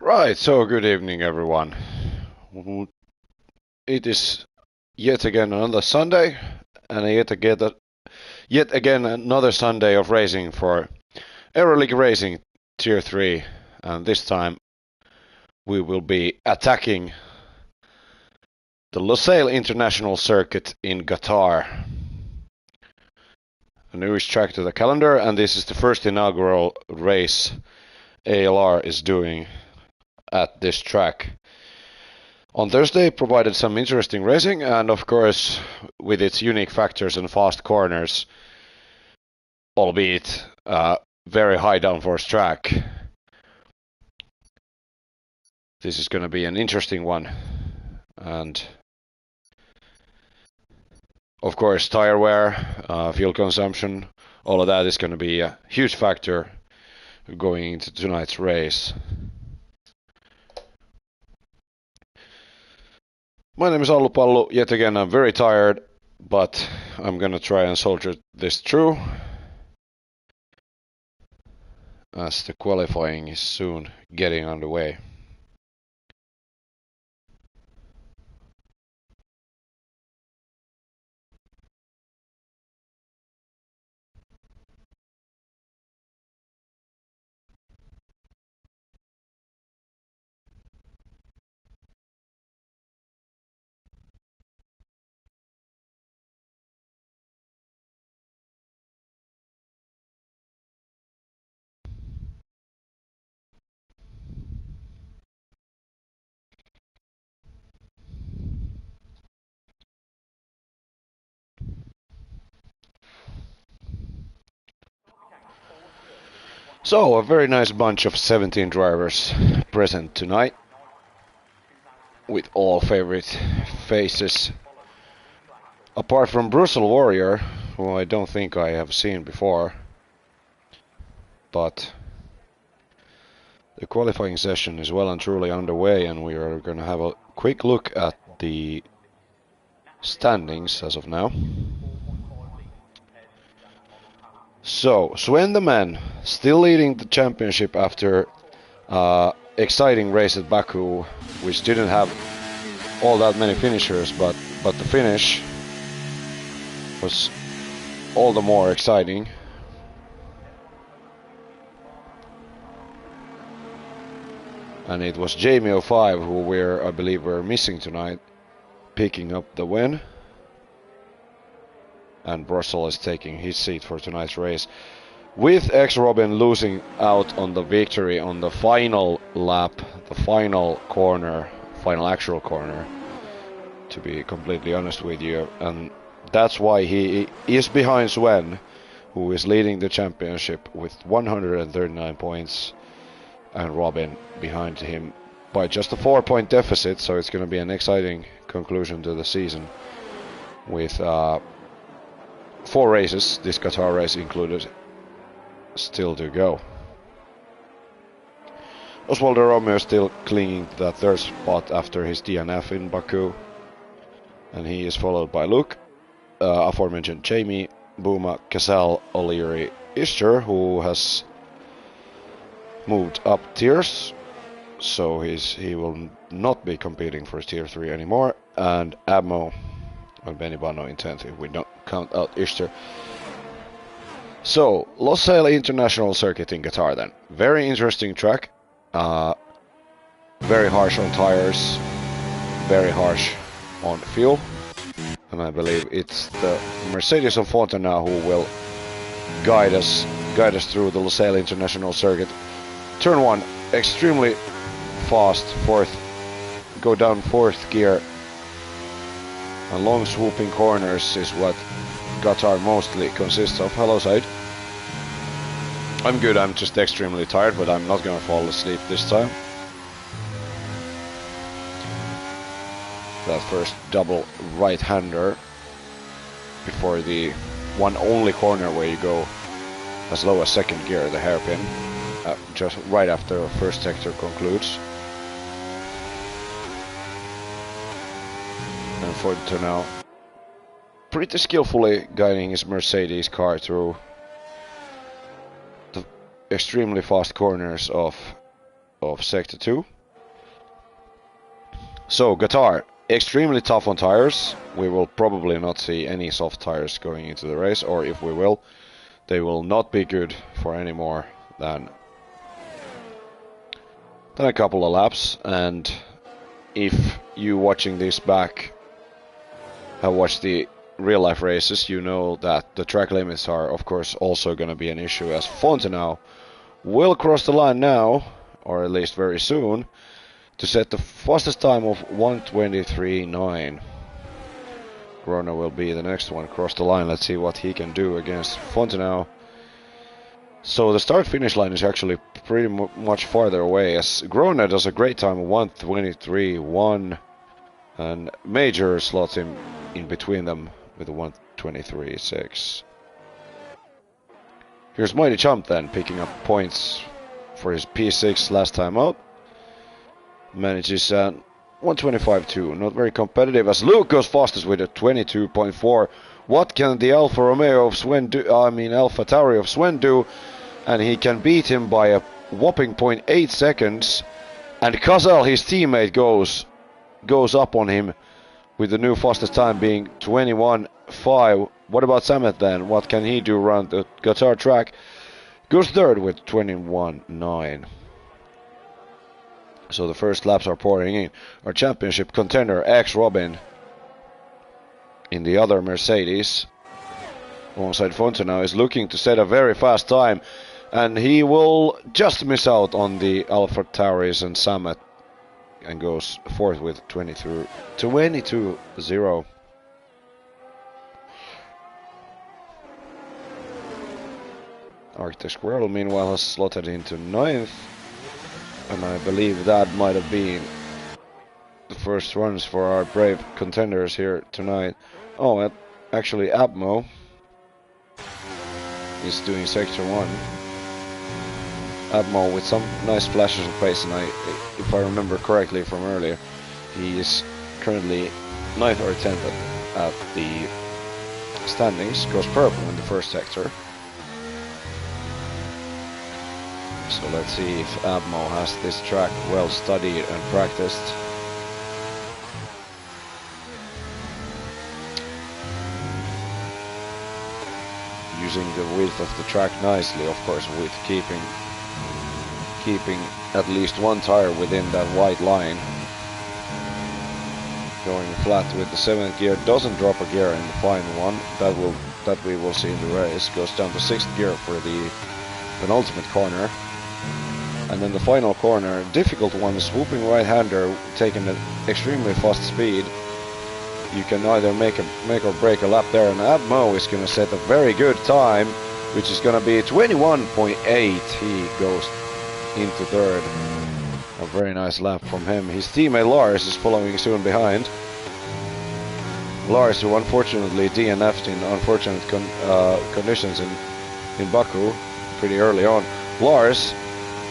Right, so good evening everyone. It is yet again another Sunday, and yet again another Sunday of racing for Aero League Racing Tier 3, and this time we will be attacking the Lusail International Circuit in Qatar. A newest track to the calendar, and this is the first inaugural race ALR is doing at this track. On Thursday provided some interesting racing, and of course with its unique factors and fast corners, albeit very high downforce track. This is going to be an interesting one, and of course tire wear, fuel consumption, all of that is going to be a huge factor going into tonight's race. My name is Allu Pallu. Yet again, I'm very tired, but I'm gonna try and soldier this through, as the qualifying is soon getting underway. So, a very nice bunch of 17 drivers present tonight, with all favorite faces. Apart from Brussels Warrior, who I don't think I have seen before, but the qualifying session is well and truly underway, and we are going to have a quick look at the standings as of now. So, Sven the Man, still leading the championship after exciting race at Baku, which didn't have all that many finishers, but the finish was all the more exciting. And it was Jamie 05, who I believe we're missing tonight, picking up the win. And Brussels is taking his seat for tonight's race, with X-Robin losing out on the victory on the final lap, the final actual corner, to be completely honest with you. And that's why he is behind Sven, who is leading the championship with 139 points, and Robin behind him by just a 4-point deficit. So it's going to be an exciting conclusion to the season with 4 races, this Qatar race included, still to go. Osvaldo Romeo still clinging to that third spot after his DNF in Baku, and he is followed by Luke, aforementioned Jamie, Bouma, Casal, O'Leary, Ishtar, who has moved up tiers, so he will not be competing for tier 3 anymore, and Amo and Benny Bano in 10th if we don't count out Ishtar. So, Lusail International Circuit in Qatar then. Very interesting track. Very harsh on tires, very harsh on fuel. And I believe it's the Mercedes of Fontana who will guide us through the Lusail International Circuit. Turn 1, extremely fast, go down 4th gear. And long swooping corners is what Qatar mostly consists of. Hello, Said. I'm good, I'm just extremely tired, but I'm not gonna fall asleep this time. That first double right-hander before the one only corner where you go as low as 2nd gear, the hairpin, just right after the first sector concludes. And Fontana pretty skillfully guiding his Mercedes car through the extremely fast corners of Sector 2. So Qatar, extremely tough on tires. We will probably not see any soft tires going into the race, or if we will, they will not be good for any more than a couple of laps. And if you watching this back have watched the real life races, you know that the track limits are of course also going to be an issue, as Fontenau will cross the line now, or at least very soon, to set the fastest time of 1:23.9. Grona will be the next one across the line. Let's see what he can do against Fontenau. So the start-finish line is actually pretty much farther away, as Grona does a great time of 1:23.1, and Major slots in between them with a 1:23.6. Here's Mighty Chump then, picking up points for his P6 last time out. Manages 1:25.2, not very competitive, as Luke goes fastest with a 22.4. What can the Alfa Romeo of Sven do? Alpha Tauri of Sven do? And he can beat him by a whopping 0.8 seconds. And Kazel, his teammate, goes up on him with the new fastest time being 21.5. What about Samet then? What can he do around the Qatar track? Goes third with 21.9. So the first laps are pouring in. Our championship contender, X Robin, in the other Mercedes, alongside Fontenau, is looking to set a very fast time. And he will just miss out on the Alpha Tauris and Samet, and goes fourth with 22.0. Arctic Squirrel meanwhile has slotted into ninth, and I believe that might have been the first runs for our brave contenders here tonight. Oh, actually Abmo is doing sector 1. Abmo with some nice flashes of pace, and if I remember correctly from earlier, he is currently 9th or 10th at the standings. Goes purple in the first sector. So let's see if Abmo has this track well studied and practiced. Using the width of the track nicely, of course, with keeping at least one tire within that white line. Going flat with the 7th gear, doesn't drop a gear in the final one. That we will see in the race. Goes down to 6th gear for the penultimate corner. And then the final corner, difficult one, swooping right-hander, taking an extremely fast speed. You can either make or break a lap there, and Abmo is going to set a very good time, which is going to be 21.8. He goes into third. A very nice lap from him. His teammate Lars is following soon behind. Lars, who unfortunately DNF'd in unfortunate conditions in Baku pretty early on. Lars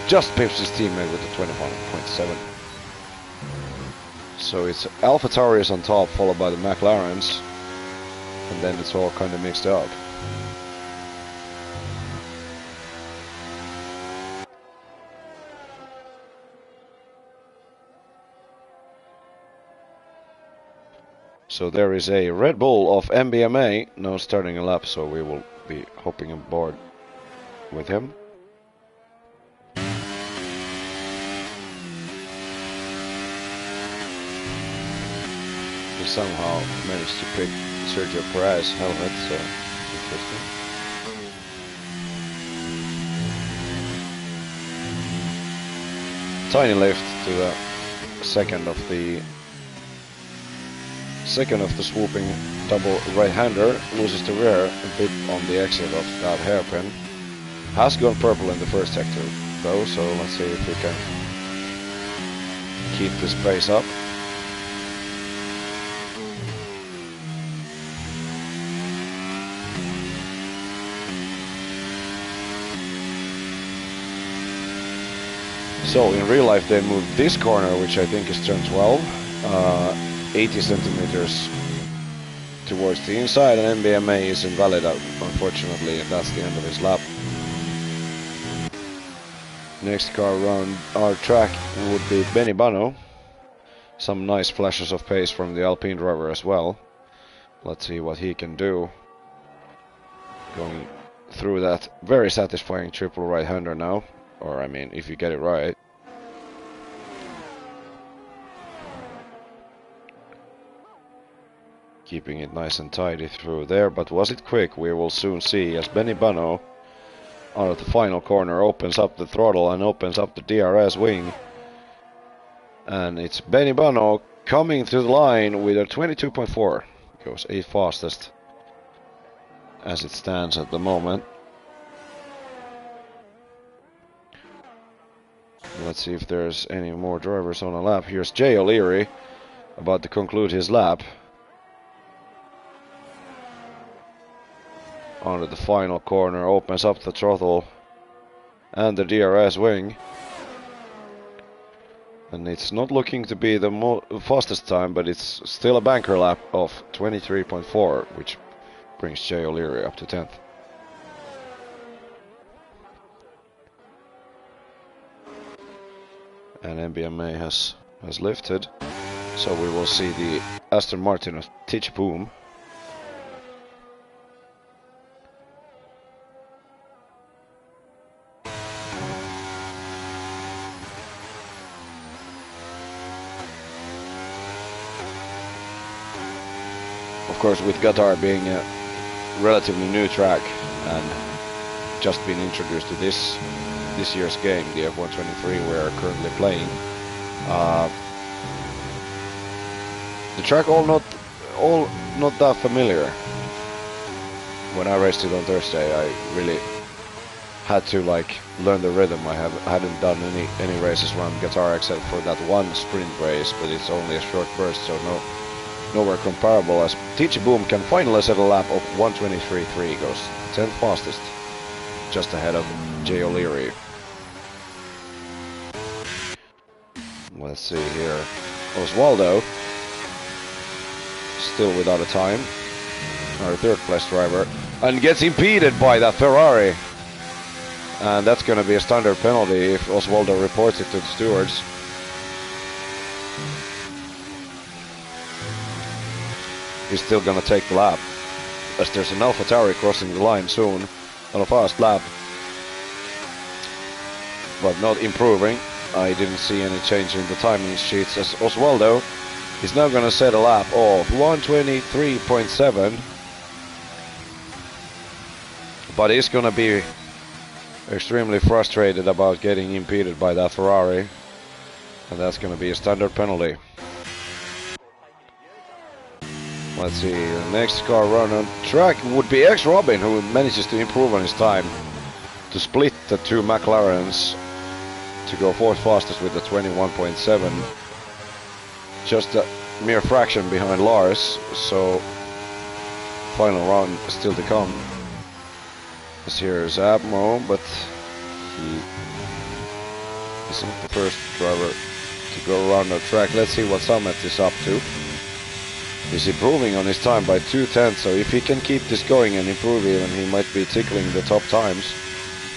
just pips his teammate with a 21.7. So it's Alpha Tauri on top, followed by the McLarens, and then it's all kind of mixed up. So there is a Red Bull of MBMA now starting a lap, so we will be hopping aboard with him. He somehow managed to pick Sergio Perez's helmet, so interesting. Tiny lift to the second of the swooping double right-hander, loses the rear a bit on the exit of that hairpin. Has gone purple in the first sector though, so let's see if we can keep this pace up. So in real life they moved this corner, which I think is turn 12, 80 centimeters towards the inside, and MBMA is invalid unfortunately, and that's the end of his lap. Next car around our track would be Benny Bano, Some nice flashes of pace from the Alpine driver as well. Let's see what he can do. Going through that very satisfying triple right-hander now. Or I mean, if you get it right. Keeping it nice and tidy through there, but was it quick? We will soon see as Benny Bano out of the final corner opens up the throttle and opens up the DRS wing. And it's Benny Bano coming to the line with a 22.4. Goes 8th fastest as it stands at the moment. Let's see if there's any more drivers on a lap. Here's Jay O'Leary about to conclude his lap. Onto the final corner, opens up the throttle and the DRS wing. And it's not looking to be the fastest time, but it's still a banker lap of 23.4, which brings Jay O'Leary up to 10th. And MBMA has lifted, so we will see the Aston Martin of Titch Boom. Of course, with Qatar being a relatively new track and just been introduced to this year's game, the F123 we are currently playing, the track all not that familiar. When I raced it on Thursday, I really had to learn the rhythm. I hadn't done any races around Qatar except for that one sprint race, but it's only a short burst, so nowhere comparable, as Titch Boom can finally set a lap of 1:23.3, goes 10th fastest, just ahead of Jay O'Leary. Let's see here, Osvaldo, still without a time, our 3rd place driver, and gets impeded by that Ferrari. And that's going to be a standard penalty if Osvaldo reports it to the stewards. He's still gonna take the lap, as there's an AlphaTauri crossing the line soon on a fast lap, but not improving. I didn't see any change in the timing sheets, as Osvaldo is now gonna set a lap of 1:23.7, but he's gonna be extremely frustrated about getting impeded by that Ferrari, and that's gonna be a standard penalty. Let's see, the next car run on track would be X-Robin, who manages to improve on his time to split the two McLarens to go 4th fastest with the 21.7. Just a mere fraction behind Lars, so final run still to come. This here is Abmo, but he isn't the first driver to go around the track. Let's see what Samet is up to. He's improving on his time by 2/10, so if he can keep this going and improve even, he might be tickling the top times.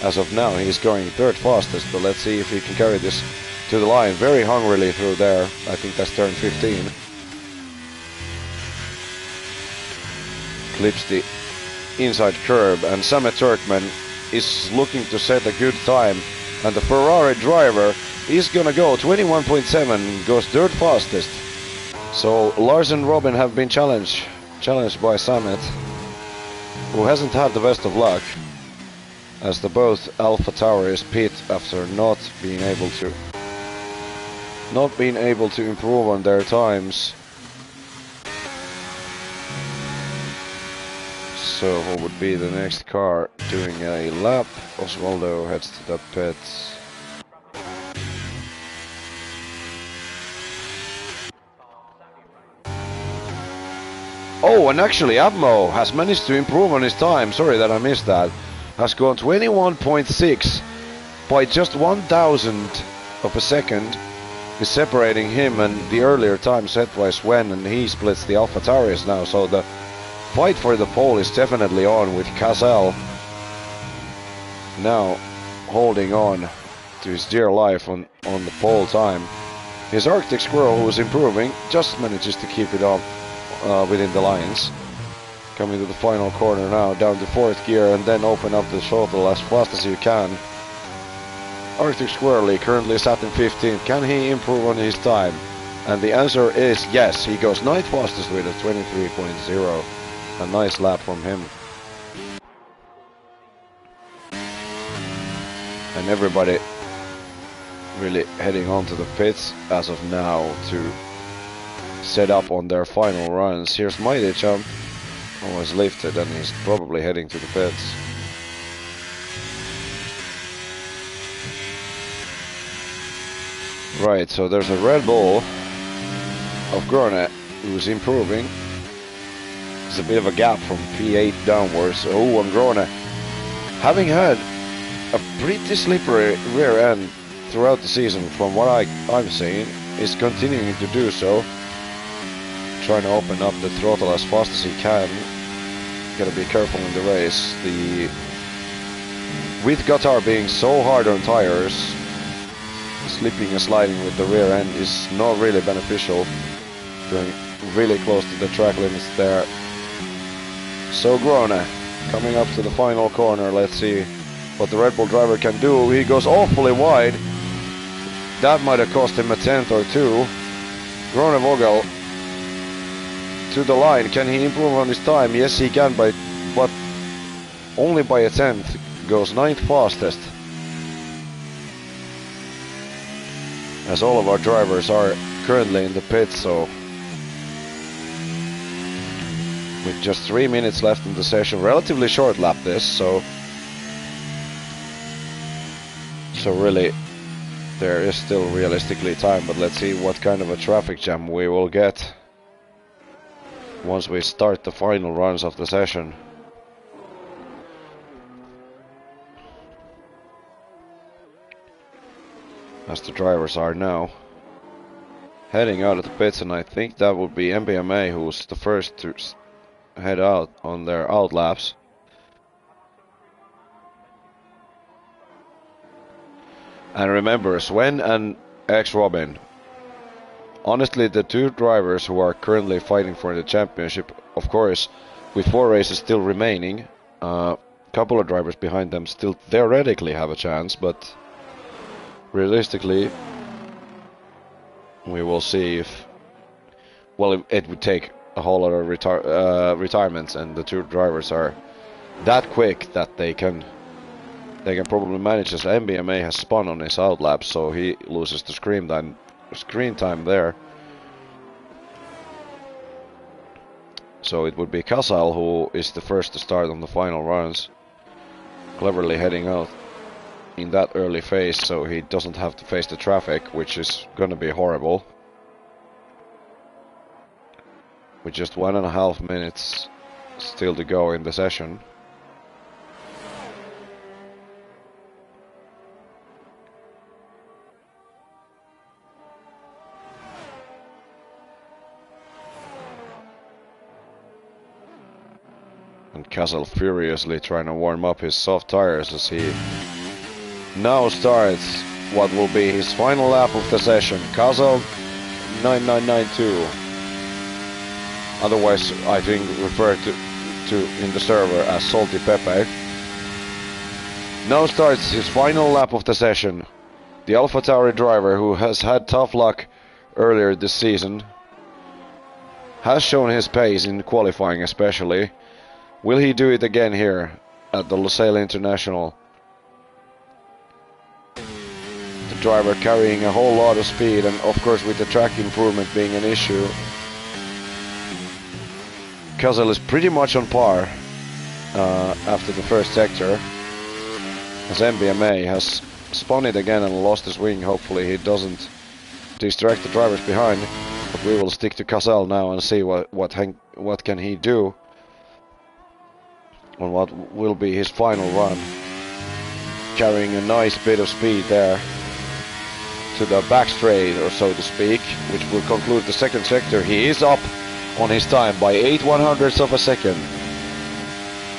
As of now, he's going 3rd fastest, but let's see if he can carry this to the line very hungrily through there. I think that's turn 15. Clips the inside curb, and Samet Turkmen is looking to set a good time, and the Ferrari driver is gonna go 21.7, goes 3rd fastest. So Lars and Robin have been challenged by Samet, who hasn't had the best of luck, as the both AlphaTauris pit after not being able to improve on their times. So what would be the next car doing a lap? Osvaldo heads to the pits. Oh, and actually Abmo has managed to improve on his time. Sorry that I missed that. Has gone 21.6 by just 1,000th of a second. Is separating him and the earlier time set by Sven, and he splits the AlphaTauris now. So the fight for the pole is definitely on, with Casal now holding on to his dear life on the pole time. His Arctic Squirrel, who is improving, just manages to keep it up within the lines. Coming to the final corner now, down to 4th gear, and then open up the throttle as fast as you can. Arctic Squirrel currently sat in 15th. Can he improve on his time? And the answer is yes. He goes 9th fastest with a 23.0. A nice lap from him. And everybody really heading on to the pits as of now to set up on their final runs. Here's Mighty Jump. Was lifted and he's probably heading to the pits. Right, so there's a Red Bull of Grone who's improving. There's a bit of a gap from P8 downwards. Oh, and Grone, having had a pretty slippery rear end throughout the season from what I'm seeing, is continuing to do so. Trying to open up the throttle as fast as he can. Gotta be careful in the race. With Qatar being so hard on tires, slipping and sliding with the rear end is not really beneficial. Going really close to the track limits there. So Grone coming up to the final corner. Let's see what the Red Bull driver can do. He goes awfully wide. That might have cost him a 10th or 2. Grone Vogel to the line. Can he improve on his time? Yes, he can, but only by a 10th. Goes 9th fastest. As all of our drivers are currently in the pits, so with just 3 minutes left in the session, relatively short lap this, so really there is still realistically time, but let's see what kind of a traffic jam we will get once we start the final runs of the session. As the drivers are now heading out of the pits, and I think that would be MBMA who's the first to head out on their out laps. And remember, Sven and X-Robin, honestly, the two drivers who are currently fighting for the championship, of course, with 4 races still remaining, a couple of drivers behind them still theoretically have a chance, but realistically, we will see if... Well, it would take a whole lot of retirements, and the two drivers are that quick that they can probably manage this. MBMA has spun on his out lap, so he loses the screen time there. So it would be Casal who is the first to start on the final runs, cleverly heading out in that early phase, so he doesn't have to face the traffic, which is gonna be horrible. With just 1.5 minutes still to go in the session. And Castle furiously trying to warm up his soft tires as he now starts what will be his final lap of the session. Castle 9992. Otherwise, I think referred to in the server as Salty Pepe. Now starts his final lap of the session. The AlphaTauri driver, who has had tough luck earlier this season, has shown his pace in qualifying especially. Will he do it again here at the Lusail International? The driver carrying a whole lot of speed, and of course with the track improvement being an issue, Kazel is pretty much on par after the first sector, as MBMA has spun it again and lost his wing. Hopefully he doesn't distract the drivers behind, but we will stick to Kazel now and see what can he do on what will be his final run, carrying a nice bit of speed there to the back straight, or so to speak, which will conclude the second sector. He is up on his time by 8/100ths of a second.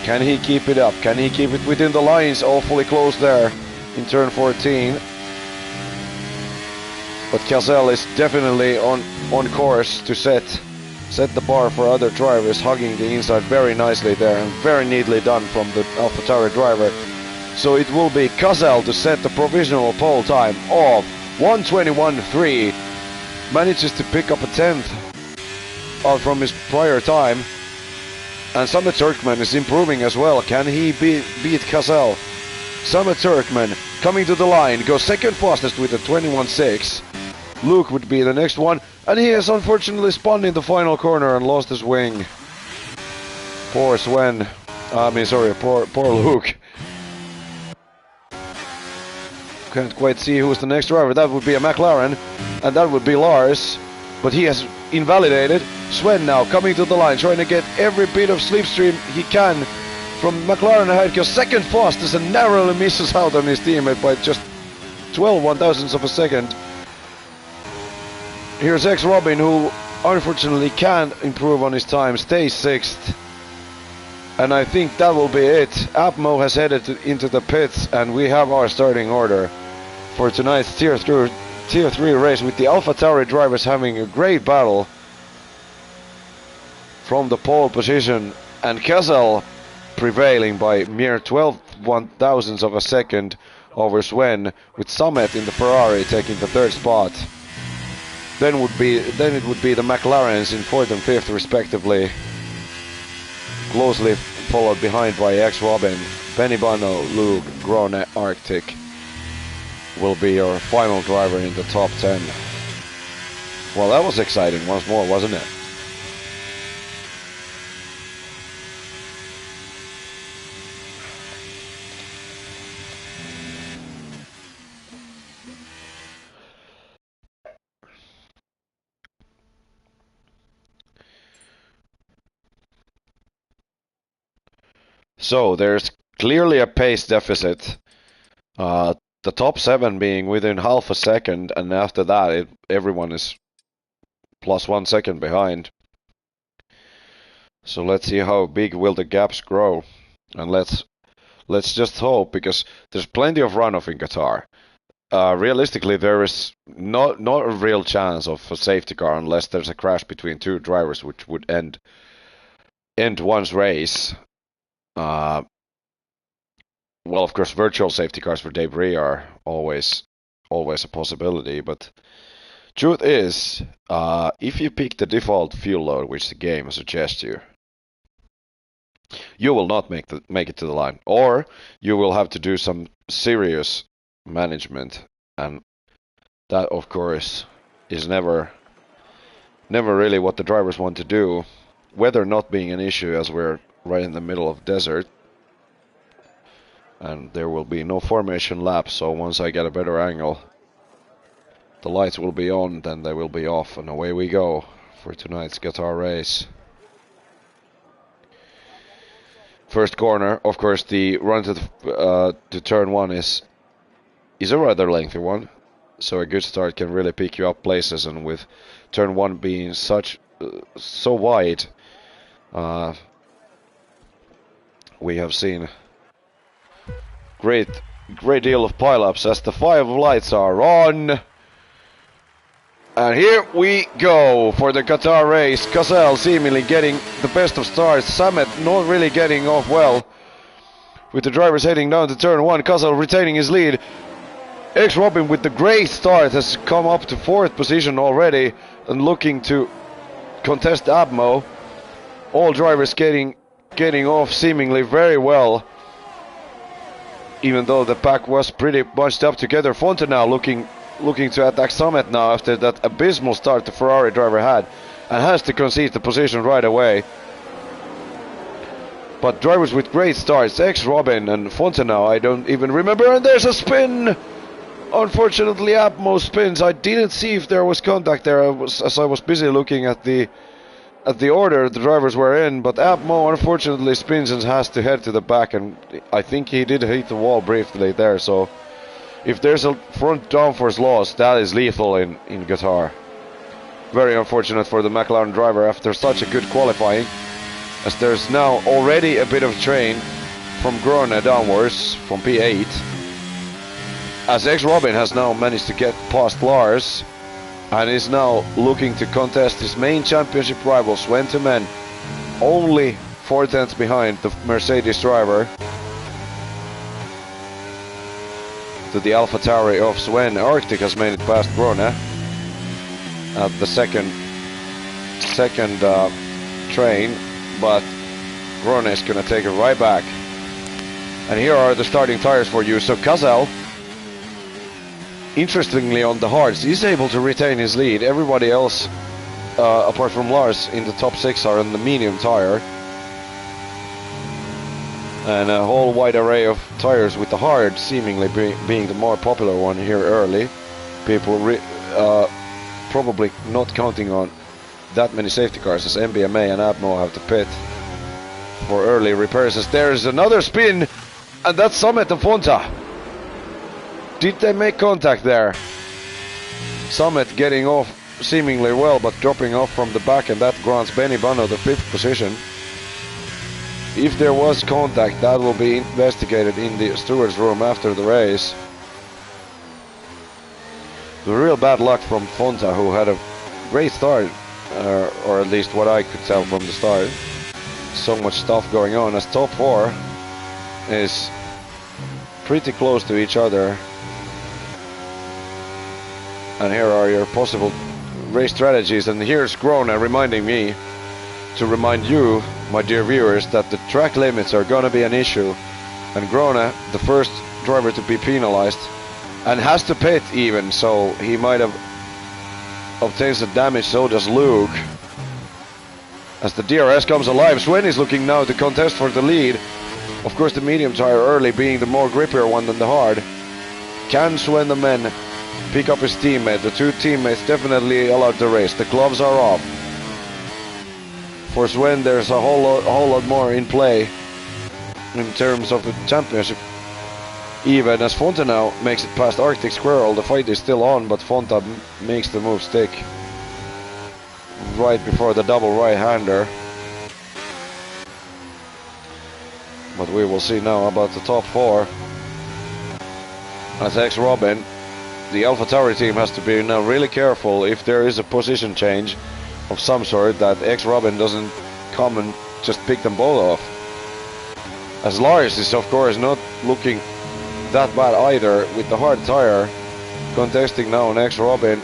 Can he keep it up? Can he keep it within the lines? Awfully close there in turn 14. But Cazelle is definitely on course to set the bar for other drivers, hugging the inside very nicely there and very neatly done from the AlphaTauri driver. So it will be Cazelle to set the provisional pole time of 1:21.3. Manages to pick up a 10th out from his prior time. And Samet Turkmen is improving as well. Can he beat Cazelle? Samet Turkmen coming to the line, goes second fastest with a 21.6. Luke would be the next one, and he has unfortunately spun in the final corner and lost his wing. Poor Sven. Poor Luke. Can't quite see who's the next driver. That would be a McLaren, and that would be Lars. But he has invalidated. Sven now coming to the line, trying to get every bit of slipstream he can from McLaren ahead, goes second fastest and narrowly misses out on his teammate by just 12 one-thousandths of a second. Here's X-Robin, who unfortunately can't improve on his time, stays 6th. And I think that will be it. Apmo has headed into the pits, and we have our starting order for tonight's Tier 3 race, with the AlphaTauri drivers having a great battle from the pole position, and Cazelle prevailing by mere 12 one-thousandths of a second over Sven, with Samet in the Ferrari taking the 3rd spot. Then it would be the McLarens in 4th and 5th respectively, closely followed behind by X-Robin. Benny Bano, Luke, Grone, Arctic will be your final driver in the top 10. Well, that was exciting once more, wasn't it? So there's clearly a pace deficit. The top 7 being within half a second, and after that everyone is plus 1 second behind. So let's see how big will the gaps grow, and let's just hope, because there's plenty of runoff in Qatar. Realistically, there is not a real chance of a safety car unless there's a crash between 2 drivers, which would end one's race. Well, of course, virtual safety cars for debris are always a possibility, but truth is, if you pick the default fuel load which the game suggests you will not make it to the line, or you will have to do some serious management, and that, of course, is never really what the drivers want to do. Weather not being an issue, as we're right in the middle of desert. And there will be no formation lap, so once I get a better angle, the lights will be on, then they will be off, and away we go for tonight's Qatar race. First corner, of course, the run to turn 1 is a rather lengthy one, so a good start can really pick you up places, and with turn 1 being so wide, we have seen great deal of pile-ups as the 5 lights are on. And here we go for the Qatar race. Cazelle seemingly getting the best of starts. Samet not really getting off well, with the drivers heading down to turn 1. Cazelle retaining his lead. X-Robin with the great start has come up to 4th position already and looking to contest Abmo. All drivers getting off seemingly very well, even though the pack was pretty bunched up together. Fontenau looking to attack Samet now after that abysmal start the Ferrari driver had, and has to concede the position right away. But drivers with great starts, X-Robin and Fontenau, I don't even remember, and there's a spin! Unfortunately, Apmo spins. I didn't see if there was contact there, as I was busy looking at the order the drivers were in, but Apmo unfortunately spins and has to head to the back, and I think he did hit the wall briefly there, so if there's a front downforce loss, that is lethal in Qatar. Very unfortunate for the McLaren driver after such a good qualifying, as there's now already a bit of train from Grone downwards, from P8, as X-Robin has now managed to get past Lars, and is now looking to contest his main championship rival Sven Tumen, only 4 tenths behind the Mercedes driver. To the AlphaTauri of Sven, Arctic has made it past Grone at the second train, but Grone is gonna take it right back. And here are the starting tires for you. So Kazel, interestingly on the hards, is able to retain his lead. Everybody else, apart from Lars, in the top 6 are on the medium tire. And a whole wide array of tires with the hard seemingly being the more popular one here early. People probably not counting on that many safety cars, as MBMA and Abmo have to pit for early repairs. As there's another spin, and that's Summit and Fonta. Did they make contact there? Summit getting off seemingly well, but dropping off from the back, and that grants Benny Bano the 5th position. If there was contact, that will be investigated in the steward's room after the race. The real bad luck from Fonta, who had a great start, or at least what I could tell from the start. So much stuff going on, as top 4 is pretty close to each other. And here are your possible race strategies, and here's Grone reminding me to remind you, my dear viewers, that the track limits are gonna be an issue, and Grone, the first driver to be penalized, and has to pit even, so he might have obtained some damage. So does Luke. As the DRS comes alive, Sven is looking now to contest for the lead. Of course, the medium tire early being the more grippier one than the hard. Can Sven the men pick up his teammate? The 2 teammates definitely allowed the race. The gloves are off. For Sven, there's a whole lot more in play in terms of the championship. Even as Fonta now makes it past Arctic Squirrel, the fight is still on, but Fonta makes the move stick right before the double right-hander. But we will see now about the top 4. As ex-Robin, the AlphaTauri team has to be now really careful if there is a position change of some sort, that ex-Robin doesn't come and just pick them both off. As Lars is of course not looking that bad either, with the hard tire, contesting now an ex-Robin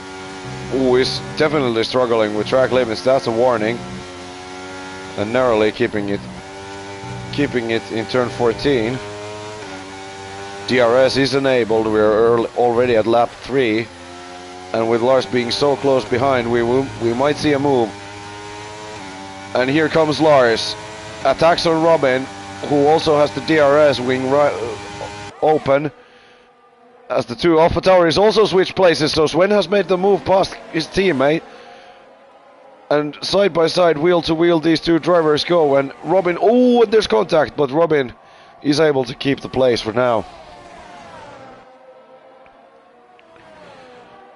who is definitely struggling with track limits. That's a warning, and narrowly keeping it in turn 14. DRS is enabled. We're already at lap 3, and with Lars being so close behind, we might see a move. And here comes Lars, attacks on Robin, who also has the DRS wing right open, as the 2 AlphaTauris also switch places. So Sven has made the move past his teammate, and side by side, wheel to wheel, these 2 drivers go. And Robin, oh, and there's contact, but Robin is able to keep the place for now.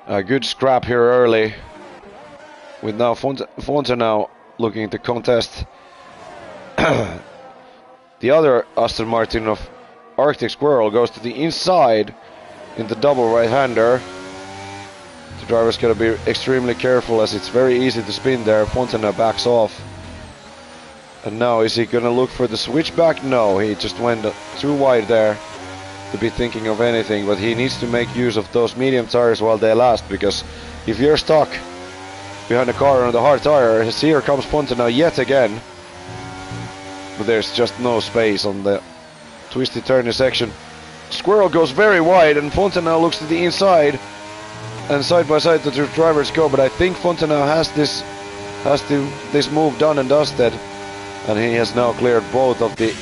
A good scrap here early, with now Fonta now looking to contest the other Aston Martin of Arctic Squirrel. Goes to the inside in the double right-hander. The driver's got to be extremely careful, as it's very easy to spin there. Fonta now backs off. And now is he going to look for the switchback? No, he just went too wide there to be thinking of anything, but he needs to make use of those medium tires while they last, because if you're stuck behind a car on the hard tire, here comes Fonta now yet again, but there's just no space on the twisty turny section. Squirrel goes very wide, and Fonta now looks to the inside, and side by side the 2 drivers go, but I think Fonta now has this move done and dusted, and he has now cleared both of the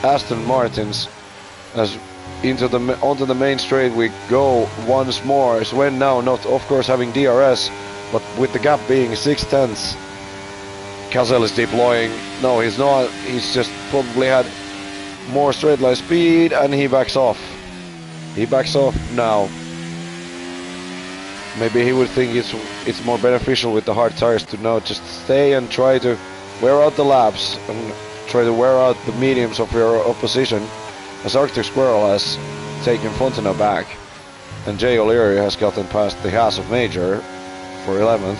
Aston Martins. As onto the main straight we go once more. Sven now not of course having DRS, but with the gap being 6 tenths. Kazel is deploying. No, he's not. He's just probably had more straight line speed, and he backs off. He backs off now. Maybe he would think it's more beneficial with the hard tires to now just stay and try to wear out the laps and try to wear out the mediums of your opposition, as Arctic Squirrel has taken Fontana back, and Jay O'Leary has gotten past the Haas of Major for 11th.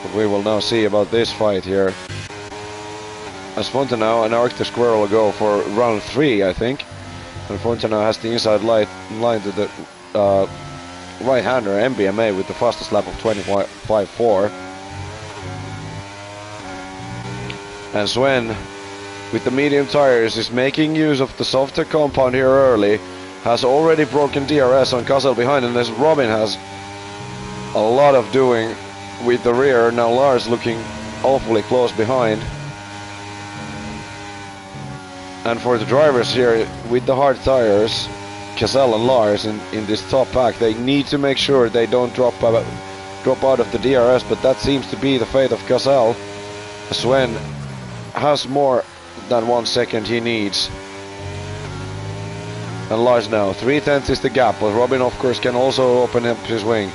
But we will now see about this fight here. As Fontenau and Arctic Squirrel will go for round 3, I think. And Fontenau has the inside line to the right-hander MBMA with the fastest lap of 25.4. And Sven, with the medium tires, is making use of the softer compound here early. Has already broken DRS on Kassel behind, and as Robin has a lot of doing with the rear. Now Lars looking awfully close behind. And for the drivers here with the hard tires, Kassel and Lars in this top pack, they need to make sure they don't drop out of the DRS, but that seems to be the fate of Kassel. Sven has more than 1 second he needs. And Lars now, 3/10 is the gap, but Robin of course can also open up his wing.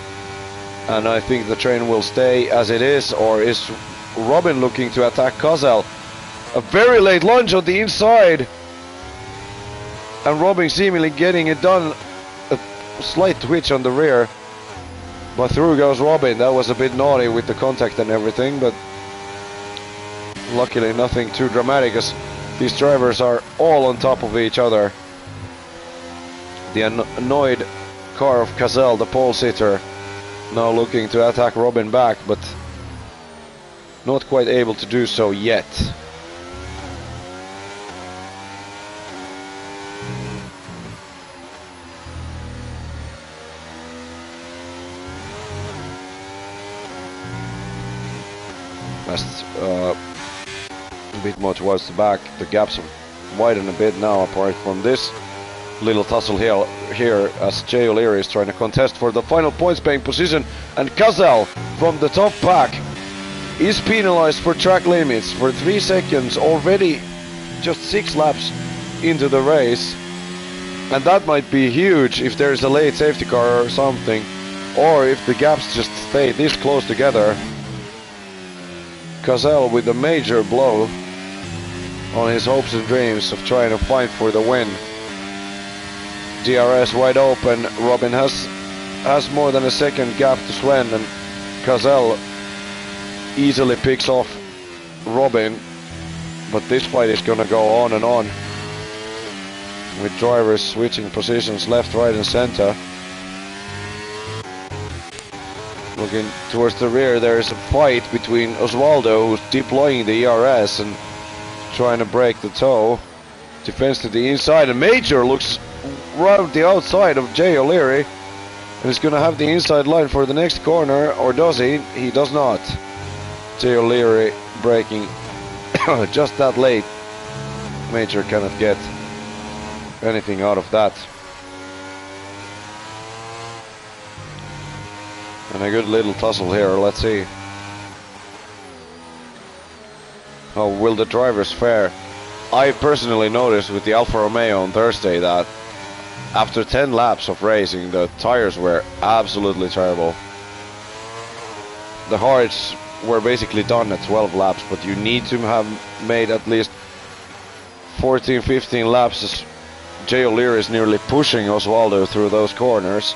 And I think the train will stay as it is, or is Robin looking to attack Kassel? A very late lunge on the inside, and Robin seemingly getting it done. A slight twitch on the rear, but through goes Robin. That was a bit naughty with the contact and everything, but luckily nothing too dramatic, as these drivers are all on top of each other. The annoyed car of Kassel, the pole sitter, now looking to attack Robin back, but not quite able to do so yet. A bit more towards the back. The gaps widen a bit now, apart from this little tussle here as Jay O'Leary is trying to contest for the final points paying position, and Kassel from the top pack is penalized for track limits for 3 seconds already, just 6 laps into the race, and that might be huge if there's a late safety car or something, or if the gaps just stay this close together. Kassel with a major blow on his hopes and dreams of trying to fight for the win. DRS wide open. Robin has more than a second gap to Sven, and Kassel easily picks off Robin. But this fight is gonna go on and on, with drivers switching positions left, right and center. Looking towards the rear, there is a fight between Osvaldo, who's deploying the ERS and trying to break the toe. Defense to the inside, and Major looks right the outside of Jay O'Leary, and he's going to have the inside line for the next corner, or does he? He does not. Jay O'Leary braking just that late. Major cannot get anything out of that. And a good little tussle here, let's see. How will the drivers fare? I personally noticed with the Alfa Romeo on Thursday that after 10 laps of racing, the tires were absolutely terrible. The hards were basically done at 12 laps, but you need to have made at least 14-15 laps, as Jay O'Leary is nearly pushing Osvaldo through those corners.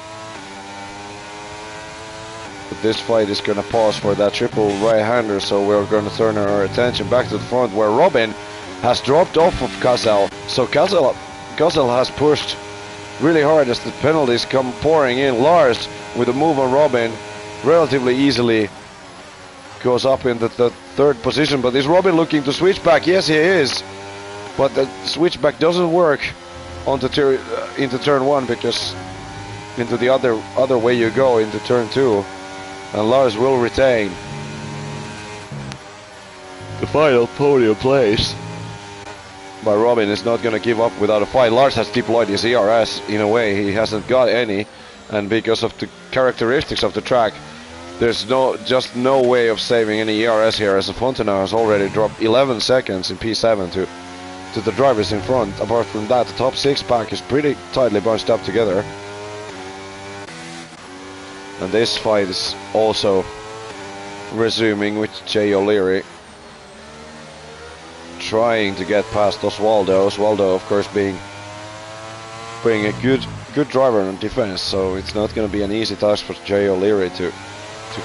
But this fight is going to pause for that triple right-hander, so we're going to turn our attention back to the front, where Robin has dropped off of Kassel. So Kassel has pushed really hard as the penalties come pouring in. Lars, with a move on Robin, relatively easily goes up into the third position. But is Robin looking to switch back? Yes, he is. But the switchback doesn't work onto into turn 1, because into the other way you go into turn 2. And Lars will retain the final podium place. But Robin is not going to give up without a fight. Lars has deployed his ERS in a way he hasn't got any, and because of the characteristics of the track, there's just no way of saving any ERS here, as Fontenau has already dropped 11 seconds in P7 to the drivers in front. Apart from that, the top 6 pack is pretty tightly bunched up together. And this fight is also resuming with Jay O'Leary trying to get past Osvaldo. Osvaldo, of course, being a good driver on defense, so it's not going to be an easy task for Jay O'Leary to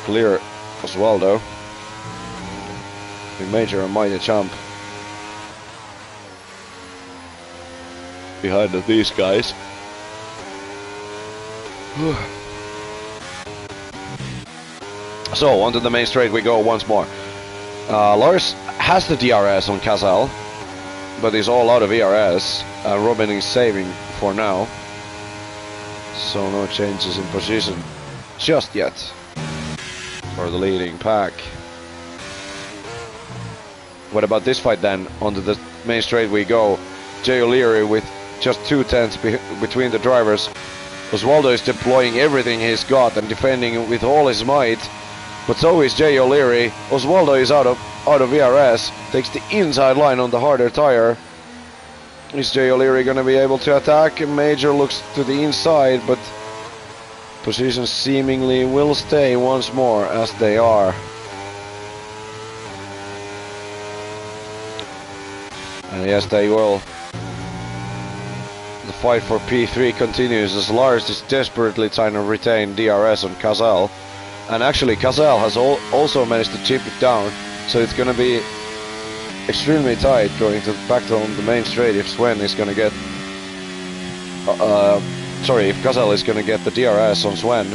clear Osvaldo. The major and mighty champ behind these guys. So onto the main straight we go once more. Lars has the DRS on Casal, but he's all out of ERS. Robin is saving for now, so no changes in position just yet for the leading pack. What about this fight then? Onto the main straight we go. Jay O'Leary with just 2 tenths between the drivers. Osvaldo is deploying everything he's got and defending with all his might, but so is Jay O'Leary. Osvaldo is out of ERS, takes the inside line on the harder tire. Is Jay O'Leary gonna be able to attack? Major looks to the inside, but positions seemingly will stay once more as they are. And yes, they will. The fight for P3 continues as Lars is desperately trying to retain DRS on Casal. And actually Casal has also managed to chip it down, so it's gonna be extremely tight going back to the main straight if Sven is gonna get if Casal is gonna get the DRS on Sven.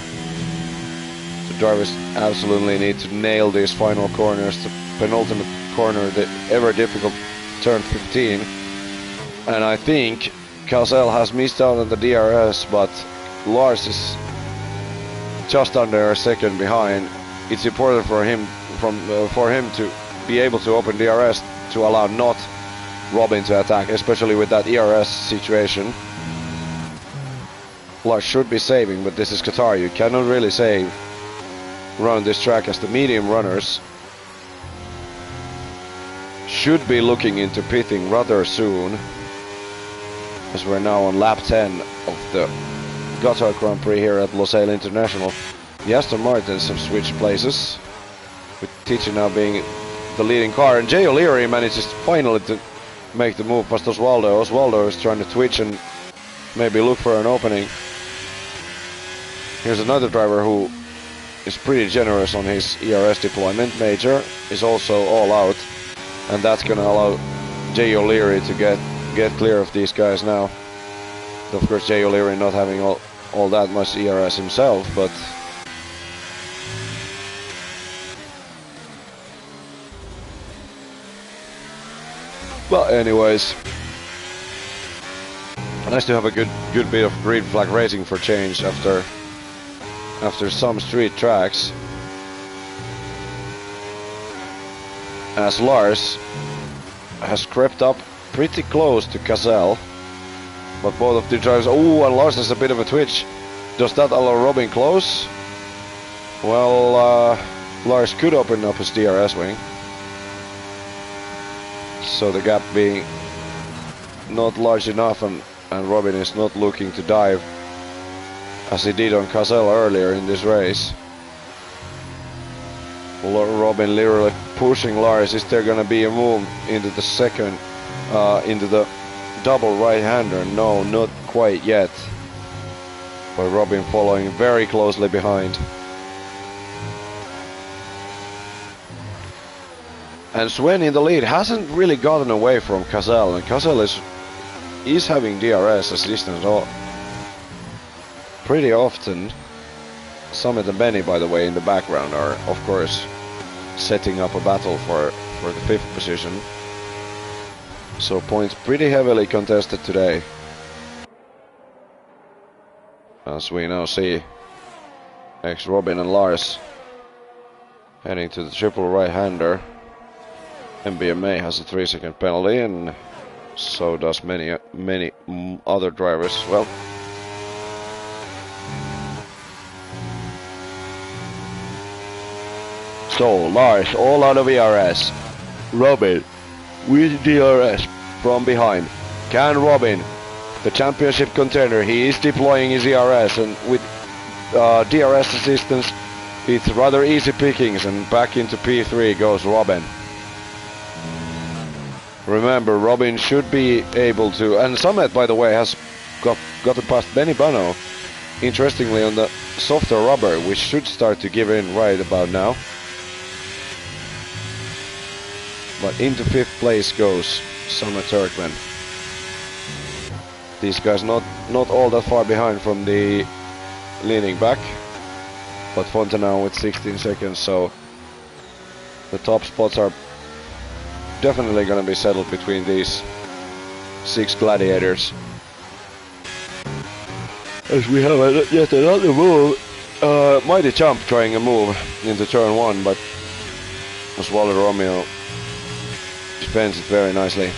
The drivers absolutely need to nail these final corners, the penultimate corner, the ever difficult turn 15. And I think Casal has missed out on the DRS, but Lars is just under a second behind. It's important for him to be able to open DRS to allow not Robin to attack, especially with that ERS situation. Lars should be saving, but this is Qatar. You cannot really save around this track, as the medium runners should be looking into pitting rather soon, as we're now on lap 10 of the Qatar Grand Prix here at Losail International. The Aston Martins have switched places, with Tichy now being the leading car, and Jay O'Leary manages finally to make the move past Osvaldo. Osvaldo is trying to twitch and maybe look for an opening. Here's another driver who is pretty generous on his ERS deployment. Major is also all out, and that's going to allow Jay O'Leary to get clear of these guys now. Of course, Jay O'Leary not having all that much ERS himself, but anyways, nice to have a good bit of green flag racing for change after some street tracks. As Lars has crept up pretty close to Casal, but both of the drivers. Oh, and Lars has a bit of a twitch. Does that allow Robin close? Well, Lars could open up his DRS wing, so the gap being not large enough, and Robin is not looking to dive as he did on Casal earlier in this race. Robin literally pushing Lars. Is there gonna be a move into the second, into the double right-hander? No, not quite yet. But Robin following very closely behind. And Sven in the lead hasn't really gotten away from Casal, and Casal is having DRS assistance pretty often. Summit and Benny, by the way, in the background are of course setting up a battle for the 5th position. So points pretty heavily contested today, as we now see Robin and Lars heading to the triple right-hander. MBMA has a 3-second penalty, and so does many other drivers as well. So Lars all out of ERS. Robin with DRS from behind. Can Robin, the championship contender, he is deploying his ERS, and with DRS assistance it's rather easy pickings, and back into P3 goes Robin. Remember, Robin should be able to, and Summit, by the way, has gotten past Benny Bano. Interestingly, on the softer rubber, which should start to give in right about now. But into 5th place goes Samet Turkmen. These guys not all that far behind from the leading back. But Fontenau with 16 seconds, so the top spots are definitely going to be settled between these 6 gladiators. As we have yet another move, Mighty Jump trying a move into turn 1, but Osvaldo Romeo defends it very nicely.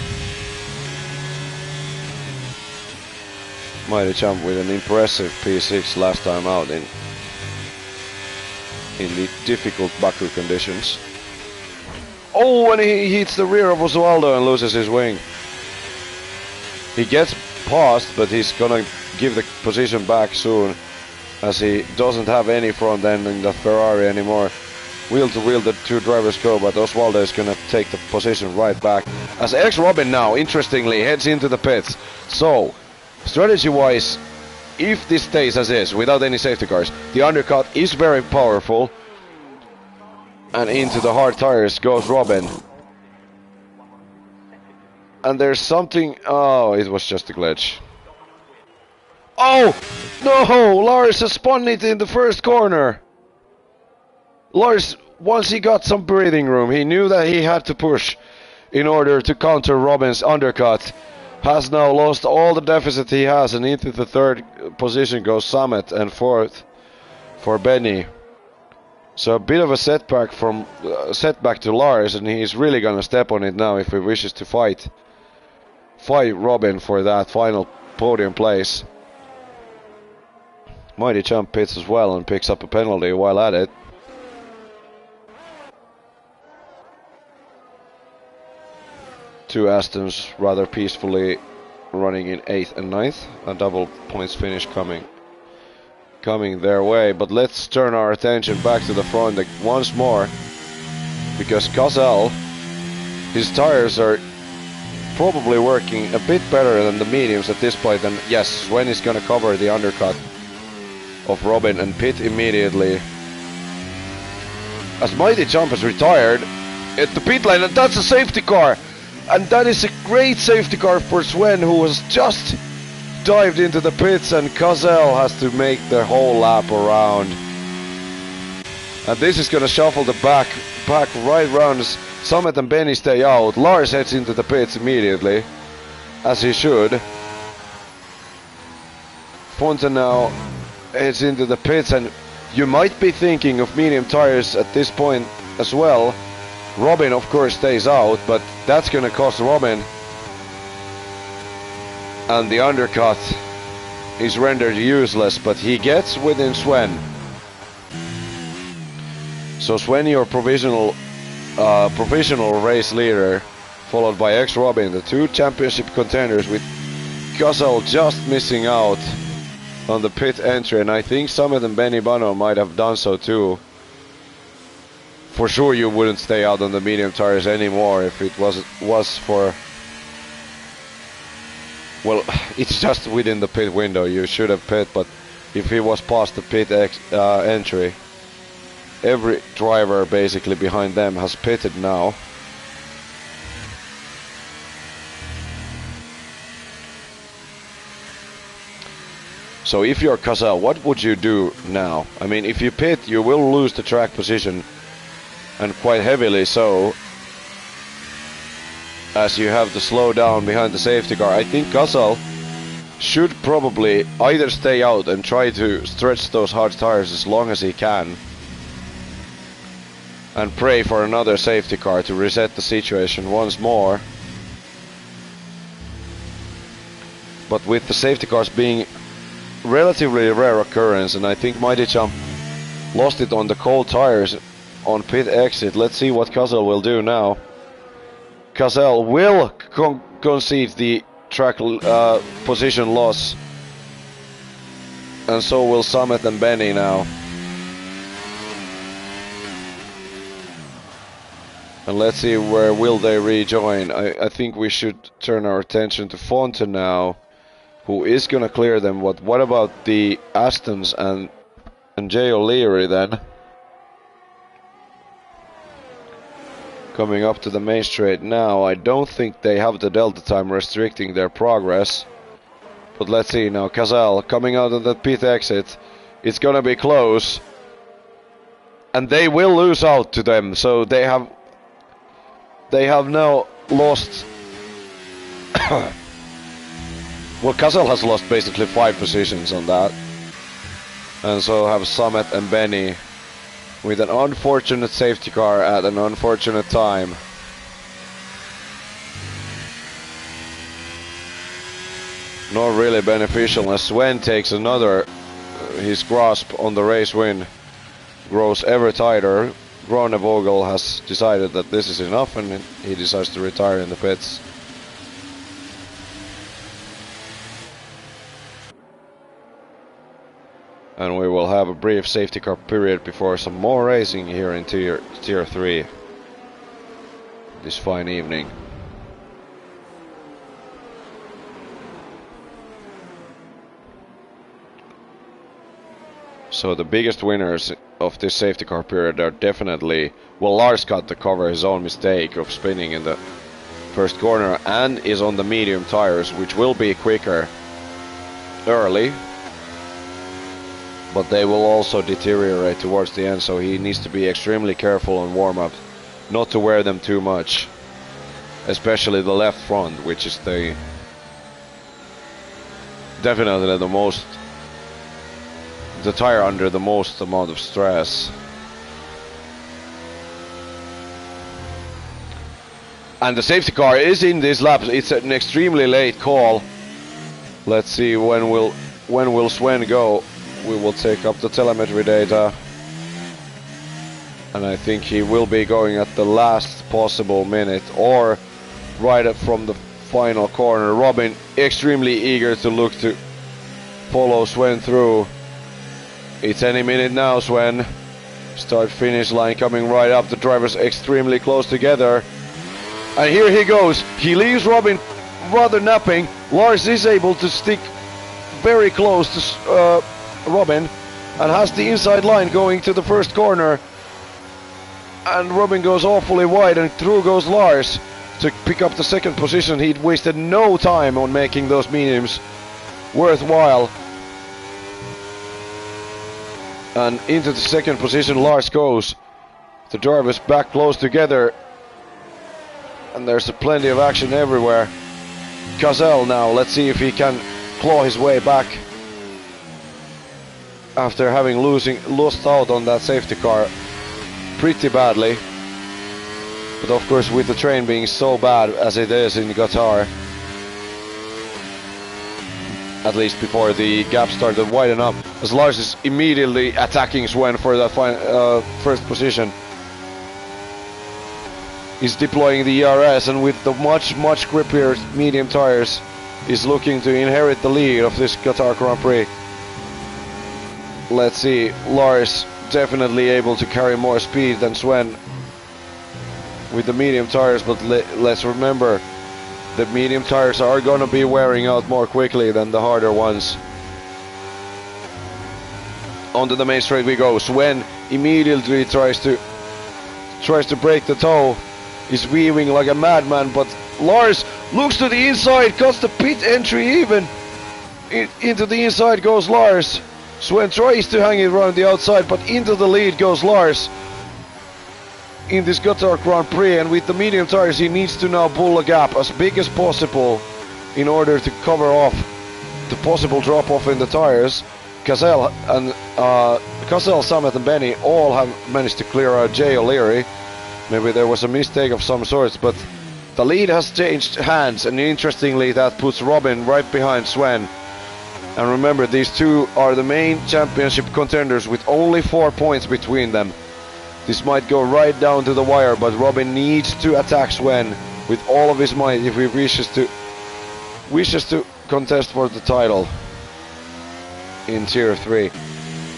Mighty Jump with an impressive P6 last time out in the difficult Baku conditions. Oh, and he hits the rear of Osvaldo and loses his wing. He gets past, but he's gonna give the position back soon, as he doesn't have any front end in the Ferrari anymore. Wheel to wheel the 2 drivers go, but Osvaldo is gonna take the position right back. As X-Robin now, interestingly, heads into the pits. So, strategy-wise, if this stays as is, without any safety cars, the undercut is very powerful. And into the hard tires goes Robin. And there's something... Oh, it was just a glitch. Oh! No! Lars has spun it in the first corner. Lars, once he got some breathing room, he knew that he had to push in order to counter Robin's undercut. Has now lost all the deficit he has, and into the 3rd position goes Samet, and 4th for Benny. So a bit of a setback to Lars, and he's really gonna step on it now if he wishes to fight Robin for that final podium place. Mighty Jump pits as well and picks up a penalty while at it. Two Astons rather peacefully running in 8th and 9th. A double points finish coming their way. But let's turn our attention back to the front once more, because Cazal, his tires are probably working a bit better than the mediums at this point. And yes, Sven is gonna cover the undercut of Robin and pit immediately, as Mighty Jump has retired at the pit lane, and that's a safety car. And that is a great safety car for Sven, who has just dived into the pits, and Cazal has to make the whole lap around. And this is gonna shuffle the back right round as Samet and Benny stay out. Lars heads into the pits immediately, as he should. Fontenau heads into the pits, and you might be thinking of medium tires at this point as well. Robin, of course, stays out, but that's gonna cost Robin. And the undercut is rendered useless, but he gets within Sven. So Sven, your provisional race leader, followed by X-Robin, the 2 championship contenders, with Cazal just missing out on the pit entry, and I think Samet and Benny Bano might have done so too. For sure you wouldn't stay out on the medium tires anymore if it was for... Well, it's just within the pit window, you should have pit, but if he was past the pit entry, every driver basically behind them has pitted now. So if you're Cazal, what would you do now? I mean, if you pit, you will lose the track position, and quite heavily so, as you have to slow down behind the safety car. I think Cazal should probably either stay out and try to stretch those hard tires as long as he can, and pray for another safety car to reset the situation once more. But with the safety cars being relatively rare occurrence, and I think Mighty Jump lost it on the cold tires on pit exit. Let's see what Cazal will do now. Cazal will concede the track position loss, and so will Samet and Benny now. And let's see where will they rejoin. I think we should turn our attention to Fontenau, who is gonna clear them. What about the Astons and Jay O'Leary then? Coming up to the main straight now. I don't think they have the delta time restricting their progress. But let's see now. Cazal coming out of the pit exit. It's gonna be close. And they will lose out to them. So they have now lost. Well, Cazal has lost basically 5 positions on that. And so have Samet and Benny with an unfortunate safety car at an unfortunate time. Not really beneficial as Sven takes another, his grasp on the race win grows ever tighter. Grönevogel has decided that this is enough and he decides to retire in the pits. And we will have a brief safety car period before some more racing here in Tier 3 this fine evening. So the biggest winners of this safety car period are definitely, well, Lars got to cover his own mistake of spinning in the first corner and is on the medium tires, which will be quicker early. But they will also deteriorate towards the end, so he needs to be extremely careful on warm-up not to wear them too much, especially the left front, which is definitely the tire under the most amount of stress. And the safety car is in this lap. It's an extremely late call. Let's see when will Sven go. We will take up the telemetry data, and I think he will be going at the last possible minute or right up from the final corner. Robin extremely eager to look to follow Sven through. It's any minute now, Sven. Start finish line coming right up. The drivers extremely close together, and here he goes. He leaves Robin rather napping. Lars is able to stick very close to Robin and has the inside line going to the first corner, and Robin goes awfully wide and through goes Lars to pick up the second position. He'd wasted no time on making those mediums worthwhile, and into the second position Lars goes. The drivers back close together and there's plenty of action everywhere. Cazal now, let's see if he can claw his way back after having lost out on that safety car pretty badly. But of course, with the train being so bad as it is in Qatar, at least before the gap started widen up, as Lars is immediately attacking Sven for that first position. He's deploying the ERS, and with the much grippier medium tires, is looking to inherit the lead of this Qatar Grand Prix. Let's see, Lars definitely able to carry more speed than Sven with the medium tires, but let's remember the medium tires are gonna be wearing out more quickly than the harder ones. Onto the main straight we go. Sven immediately tries to break the toe. He's weaving like a madman, but Lars looks to the inside, cuts the pit entry even. Into the inside goes Lars. Sven tries to hang it around the outside, but into the lead goes Lars in this Qatar Grand Prix, and with the medium tires he needs to now pull a gap as big as possible in order to cover off the possible drop off in the tires. Cazal, Samet and Benny all have managed to clear out Jay O'Leary. Maybe there was a mistake of some sorts, but the lead has changed hands, and interestingly that puts Robin right behind Sven. And remember, these two are the main championship contenders with only 4 points between them. This might go right down to the wire, but Robin needs to attack Sven with all of his might if he wishes to contest for the title in Tier 3.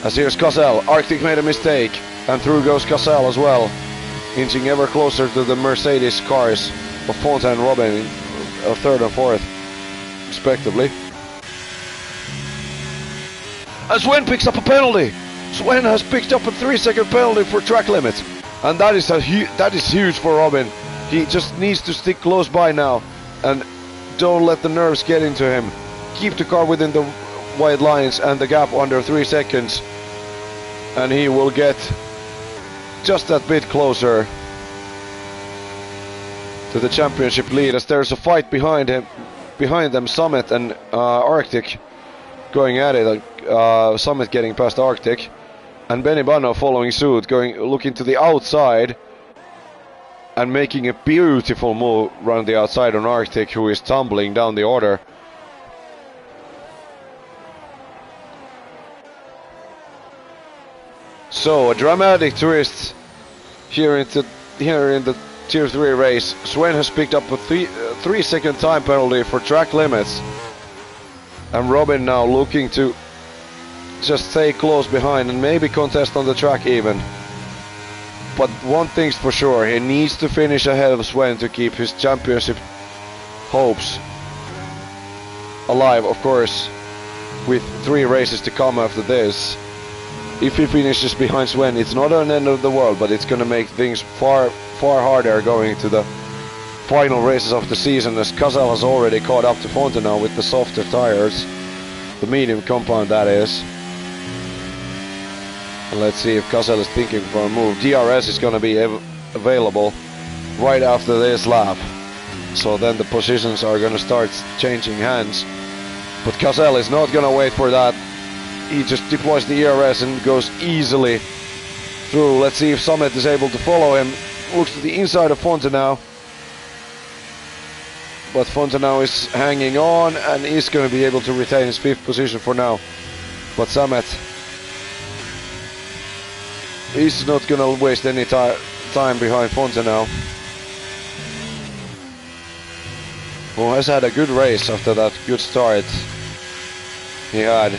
As here's Cazal. Arctic made a mistake, and through goes Cazal as well, inching ever closer to the Mercedes cars of Fonta and Robin, third and fourth respectively. And Sven picks up a penalty. Sven has picked up a 3-second penalty for track limits. And that is huge for Robin. He just needs to stick close by now. And don't let the nerves get into him. Keep the car within the white lines and the gap under 3 seconds. And he will get just that bit closer to the championship lead, as there's a fight behind them, Summit and Arctic going at it. Summit getting past Arctic, and Benny Bano following suit, looking to the outside and making a beautiful move around the outside on Arctic, who is tumbling down the order. So a dramatic twist here in the Tier 3 race. Sven has picked up a 3-second time penalty for track limits, and Robin now looking to just stay close behind and maybe contest on the track even. But one thing's for sure, he needs to finish ahead of Sven to keep his championship hopes alive, of course, with 3 races to come after this. If he finishes behind Sven, it's not an end of the world, but it's gonna make things far harder going to the final races of the season, as Qatar has already caught up to Fontenau with the softer tires, the medium compound that is. And let's see if Qatar is thinking for a move. DRS is gonna be available right after this lap, so then the positions are gonna start changing hands. But Qatar is not gonna wait for that. He just deploys the ERS and goes easily through. Let's see if Summit is able to follow him. Looks to the inside of Fontenau, but Fontenau is hanging on and is going to be able to retain his 5th position for now. But Summit is not going to waste any time behind Fontenau, who has had a good race after that good start he had.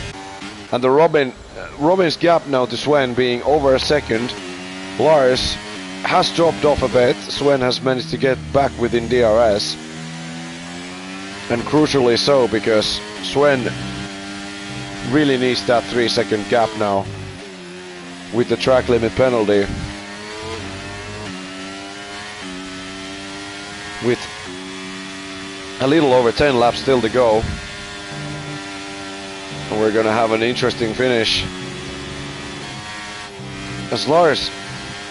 And the Robin's gap now to Sven being over a second. Lars has dropped off a bit. Sven has managed to get back within DRS, and crucially so, because Sven really needs that 3-second gap now with the track limit penalty. With a little over 10 laps still to go, and we're gonna have an interesting finish, as Lars,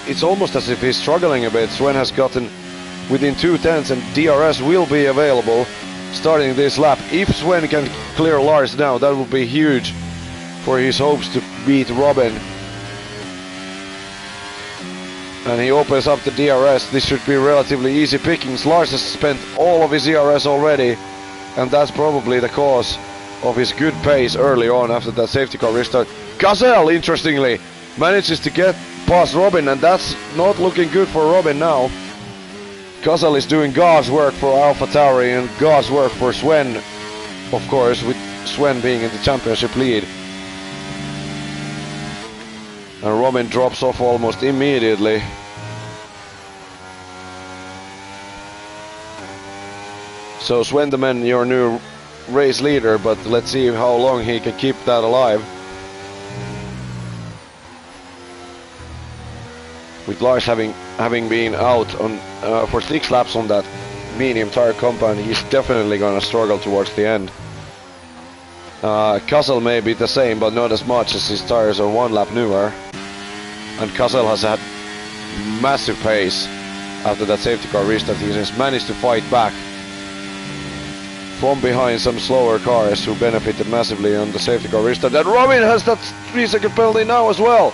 it's almost as if he's struggling a bit. Sven has gotten within 2/10 and DRS will be available starting this lap. If Sven can clear Lars now, that would be huge for his hopes to beat Robin. And he opens up the DRS. This should be relatively easy pickings. Lars has spent all of his DRS already, and that's probably the cause of his good pace early on after that safety car restart. Gazelle, interestingly, manages to get past Robin, and that's not looking good for Robin now. Gazelle is doing God's work for AlphaTauri and God's work for Sven, of course, with Sven being in the championship lead. And Robin drops off almost immediately. So Svendeman, your new race leader, but let's see how long he can keep that alive. With Lars having been out on for 6 laps on that medium tire compound, he's definitely gonna struggle towards the end. Kassel may be the same, but not as much, as his tires are 1 lap newer. And Kassel has had massive pace after that safety car restart. He has managed to fight back from behind some slower cars who benefited massively on the safety car restart. And Robin has that 3-second penalty now as well.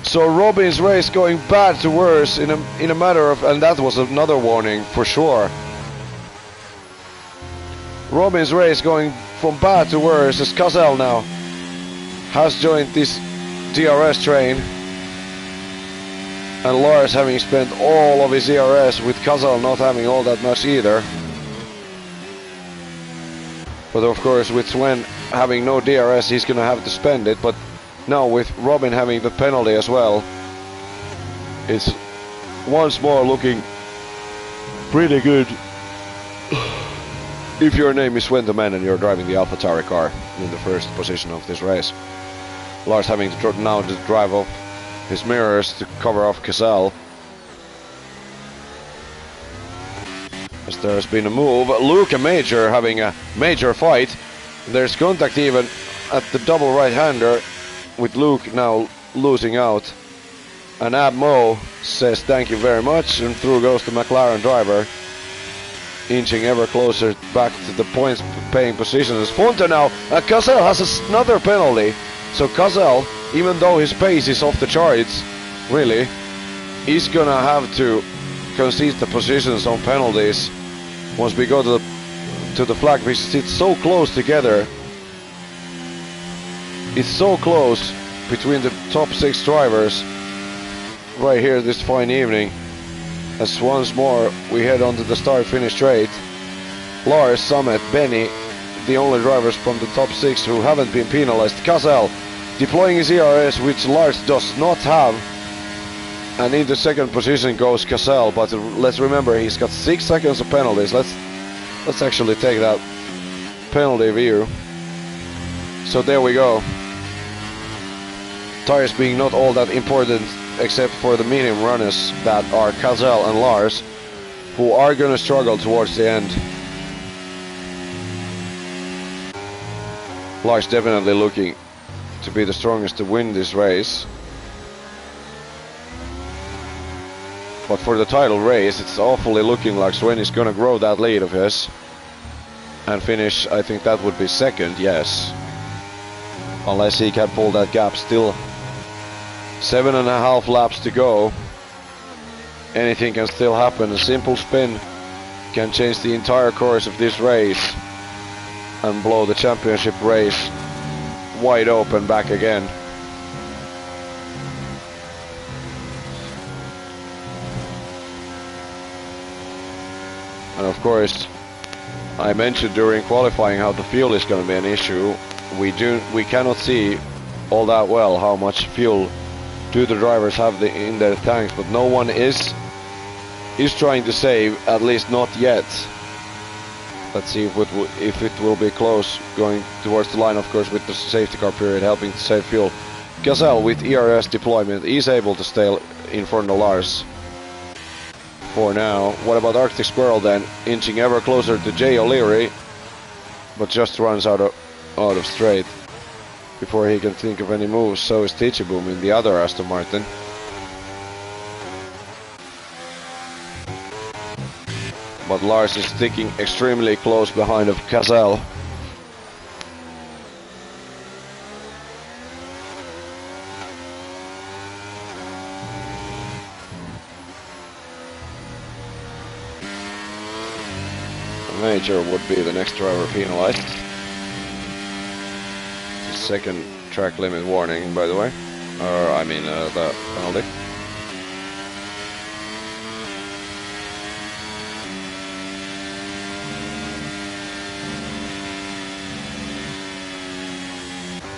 So Robin's race going bad to worse in a matter of, and that was another warning for sure. Robin's race going from bad to worse, as Kassel now has joined this DRS train, and Lars having spent all of his DRS, with Kassel not having all that much either. But of course, with Sven having no DRS, he's gonna have to spend it. But now with Robin having the penalty as well, it's once more looking pretty good if your name is Sven and you're driving the AlphaTauri car in the first position of this race. Lars having to now to drive off his mirrors to cover off Casal. As there's been a move, Luke and Major having a major fight. There's contact even at the double right-hander, with Luke now losing out. And Ab Mo says thank you very much, and through goes the McLaren driver, inching ever closer back to the points paying positions. Fonte now, Casal has another penalty. So Casal, even though his pace is off the charts, really, he's gonna have to concede the positions on penalties once we go to the flag, because it's so close together. It's so close between the top 6 drivers right here this fine evening, as once more we head onto the start-finish straight. Lars, Summit, Benny, the only drivers from the top 6 who haven't been penalized. Casal deploying his ERS, which Lars does not have, and in the second position goes Casal. But let's remember, he's got 6 seconds of penalties. Let's actually take that penalty view. So there we go. Tires being not all that important, except for the medium runners that are Casal and Lars, who are gonna struggle towards the end. Lars definitely looking to be the strongest to win this race. But for the title race, it's awfully looking like Sven is gonna grow that lead of his and finish, I think that would be second, yes. Unless he can pull that gap. Still 7.5 laps to go. Anything can still happen. A simple spin can change the entire course of this race and blow the championship race wide open back again. And of course, I mentioned during qualifying how the fuel is going to be an issue. We cannot see all that well how much fuel do the drivers have in their tanks, but no one is trying to save, at least not yet. Let's see if it will be close going towards the line, of course, with the safety car period helping to save fuel. Casal with ERS deployment is able to stay in front of Lars for now. What about Arctic Squirrel then, inching ever closer to Jay O'Leary, but just runs out of straight before he can think of any moves. So is Tichiboom in the other Aston Martin. But Lars is sticking extremely close behind of Casal. Major would be the next driver penalized. Second track limit warning, by the way. Or, I mean, the penalty.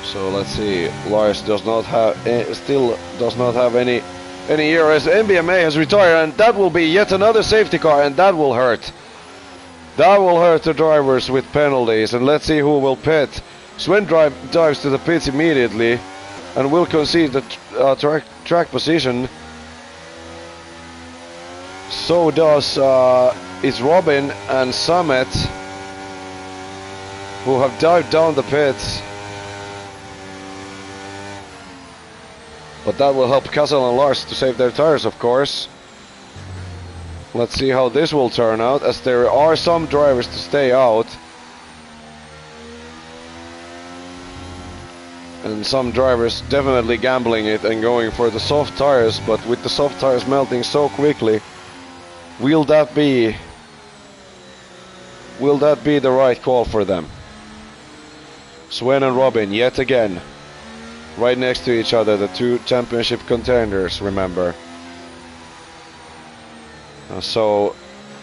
So let's see. Lars does not have, still does not have any ERS. MBMA has retired, and that will be yet another safety car, and that will hurt. That will hurt the drivers with penalties, and let's see who will pit. Sven dives to the pits immediately and will concede the track position. So does it's Robin and Summit, who have dived down the pits. But that will help Casal and Lars to save their tires, of course. Let's see how this will turn out, as there are some drivers to stay out. And some drivers definitely gambling it and going for the soft tires, but with the soft tires melting so quickly, will that be the right call for them? Sven and Robin, yet again, right next to each other, the two championship contenders, remember. So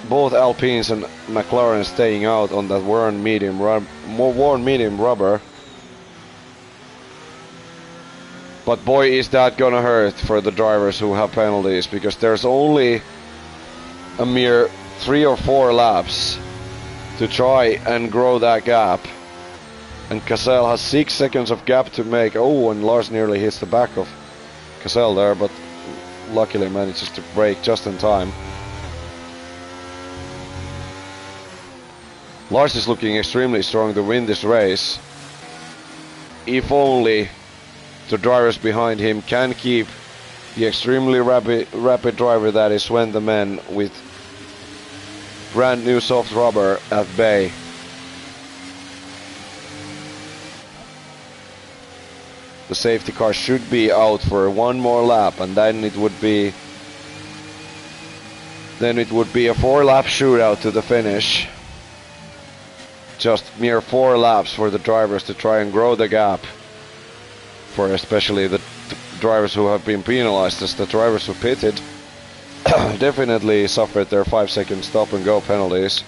both Alpines and McLaren staying out on that worn medium rubber. But boy, is that gonna hurt for the drivers who have penalties, because there's only a mere 3 or 4 laps to try and grow that gap. And Cassel has 6 seconds of gap to make. Oh, and Lars nearly hits the back of Cassel there, but luckily manages to brake just in time. Lars is looking extremely strong to win this race. If only the drivers behind him can keep the extremely rapid driver that is Sven the Man with brand new soft rubber at bay. The safety car should be out for one more lap, and then it would be a 4-lap shootout to the finish. Just mere 4 laps for the drivers to try and grow the gap, for especially the drivers who have been penalized, as the drivers who pitted definitely suffered their 5-second stop and go penalties.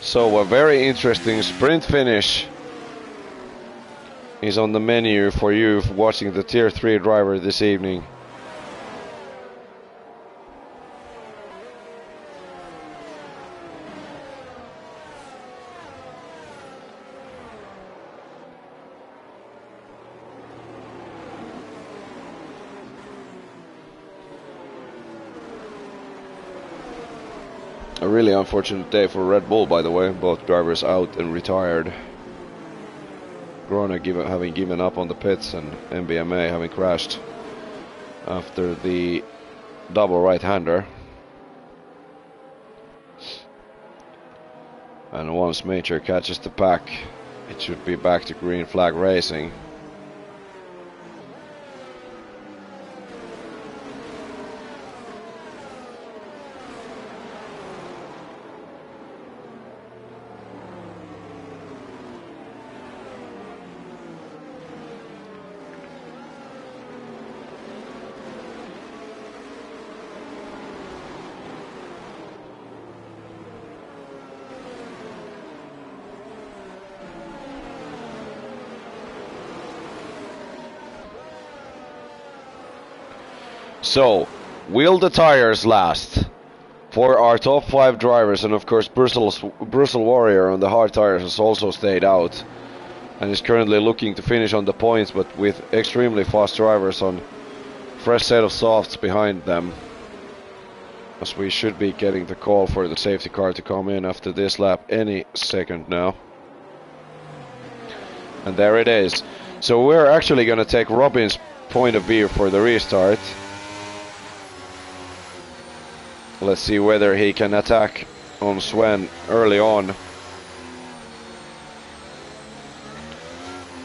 So a very interesting sprint finish is on the menu for you watching the Tier 3 driver this evening. A really unfortunate day for Red Bull, by the way. Both drivers out and retired. Grona having given up on the pits, and MBMA having crashed after the double right-hander. And once Major catches the pack, it should be back to green flag racing. So, will the tires last for our top 5 drivers? And of course Brussels Warrior on the hard tires has also stayed out and is currently looking to finish on the points, but with extremely fast drivers on fresh set of softs behind them, as we should be getting the call for the safety car to come in after this lap any second now. And there it is. So we're actually going to take Robin's point of view for the restart. Let's see whether he can attack on Sven early on,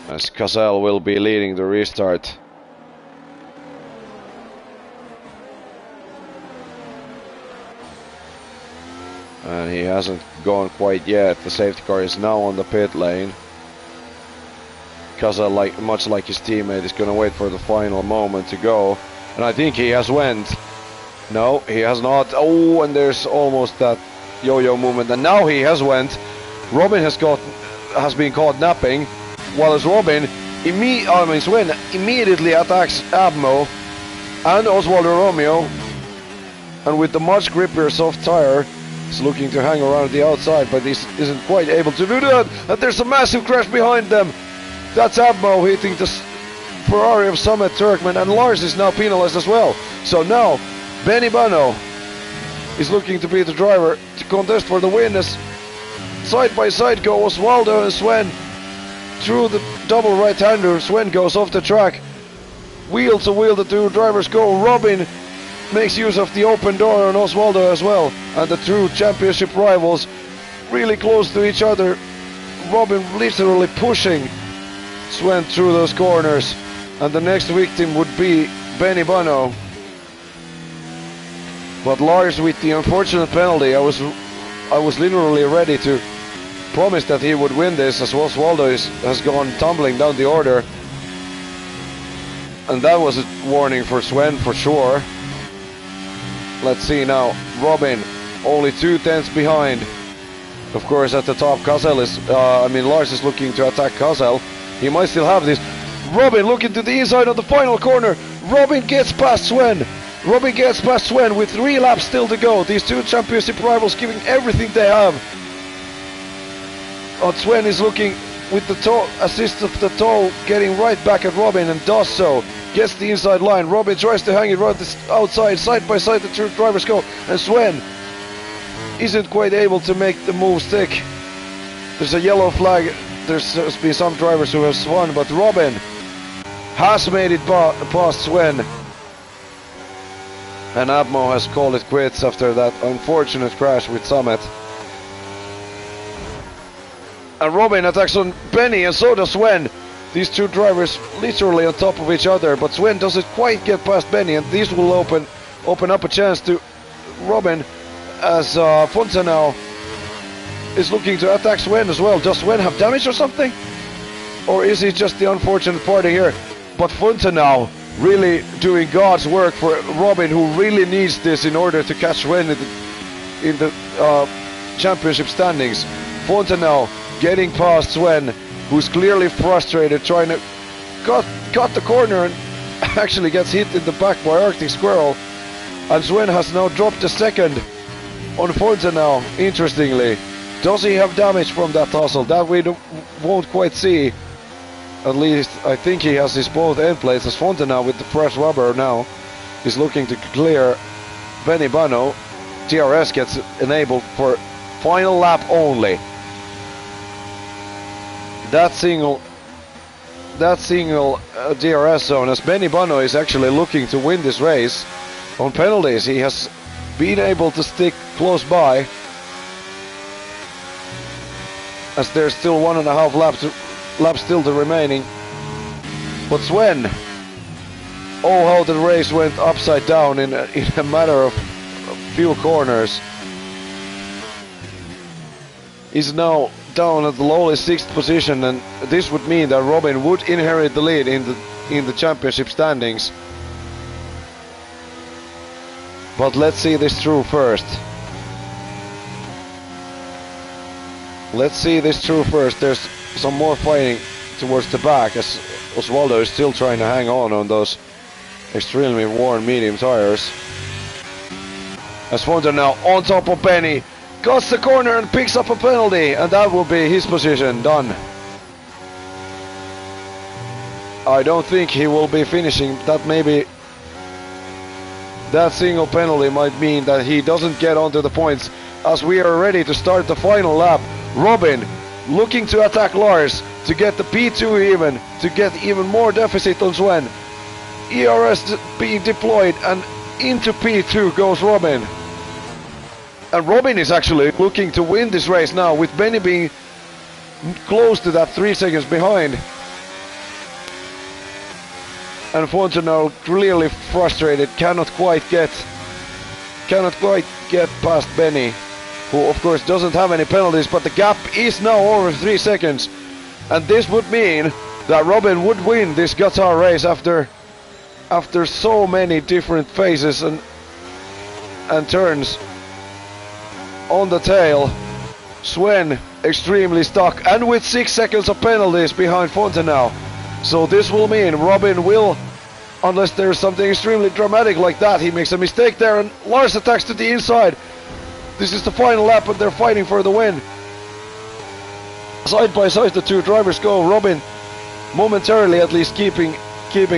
as Cassel will be leading the restart. And he hasn't gone quite yet. The safety car is now on the pit lane. Cassel, much like his teammate, is going to wait for the final moment to go. And I think he has went. No, he has not. Oh, and there's almost that yo-yo movement. And now he has went. Robin has been caught napping, while Sven immediately attacks Abmo and Osvaldo Romeo. And with the much grippier soft tire, he's looking to hang around the outside, but he isn't quite able to do that. And there's a massive crash behind them. That's Abmo hitting the Ferrari of Summit Turkmen, and Lars is now penalized as well. So now Benny Bano is looking to be the driver to contest for the win, as side by side go Osvaldo and Sven through the double right-hander. Sven goes off the track. Wheel to wheel the two drivers go. Robin makes use of the open door on Osvaldo as well. And the two championship rivals really close to each other. Robin literally pushing Sven through those corners. And the next victim would be Benny Bano. But Lars, with the unfortunate penalty, I was literally ready to promise that he would win this, as Osvaldo has gone tumbling down the order. And that was a warning for Sven for sure. Let's see now. Robin, only 2/10 behind. Of course, at the top, Lars is looking to attack Cassel. He might still have this. Robin looking to the inside of the final corner. Robin gets past Sven. Robin gets past Sven with 3 laps still to go. These two championship rivals giving everything they have. Oh, Sven is looking with the toe, assist of the toe, getting right back at Robin and does so. Gets the inside line. Robin tries to hang it right outside. Side by side the two drivers go. And Sven isn't quite able to make the move stick. There's a yellow flag. There's been some drivers who have won, but Robin has made it past Sven. And Abmo has called it quits after that unfortunate crash with Summit. And Robin attacks on Benny, and so does Sven. These two drivers literally on top of each other, but Sven doesn't quite get past Benny, and this will open up a chance to Robin as Fontenau is looking to attack Sven as well. Does Sven have damage or something? Or is he just the unfortunate party here? But Fontenau really doing God's work for Robin, who really needs this in order to catch Sven in the championship standings. Fontenau getting past Sven, who's clearly frustrated, trying to cut the corner and actually gets hit in the back by Arctic Squirrel. And Sven has now dropped a second on Fontenau, interestingly. Does he have damage from that tussle? That we won't quite see. At least I think he has his both end plates, as Fontenau with the fresh rubber now is looking to clear Benny Bano. TRS gets enabled for final lap only. That single DRS zone, as Benny Bano is actually looking to win this race on penalties. He has been able to stick close by, as there's still 1.5 laps still to remaining. But Sven, oh how the race went upside down in a matter of a few corners. Is now down at the lowly 6th position, and this would mean that Robin would inherit the lead in the championship standings. But let's see this through first. Let's see this through first. There's some more fighting towards the back, as Osvaldo is still trying to hang on those extremely worn medium tires. As Fontenau on top of Benny, cuts the corner and picks up a penalty, and that will be his position done. I don't think he will be finishing. That maybe that single penalty might mean that he doesn't get onto the points, as we are ready to start the final lap. Robin looking to attack Lars to get the P2 even, to get even more deficit on Sven. ERS being deployed, and into P2 goes Robin. And Robin is actually looking to win this race now, with Benny being close to that 3 seconds behind. And Fontenau clearly frustrated, cannot quite get past Benny, who of course doesn't have any penalties, but the gap is now over 3 seconds. And this would mean that Robin would win this Qatar race after so many different phases and turns. On the tail, Sven extremely stuck, and with 6 seconds of penalties behind Fontenau. So this will mean Robin will, unless there's something extremely dramatic like that, he makes a mistake there, and Lars attacks to the inside. This is the final lap, and they're fighting for the win. Side by side the two drivers go. Robin momentarily at least keeping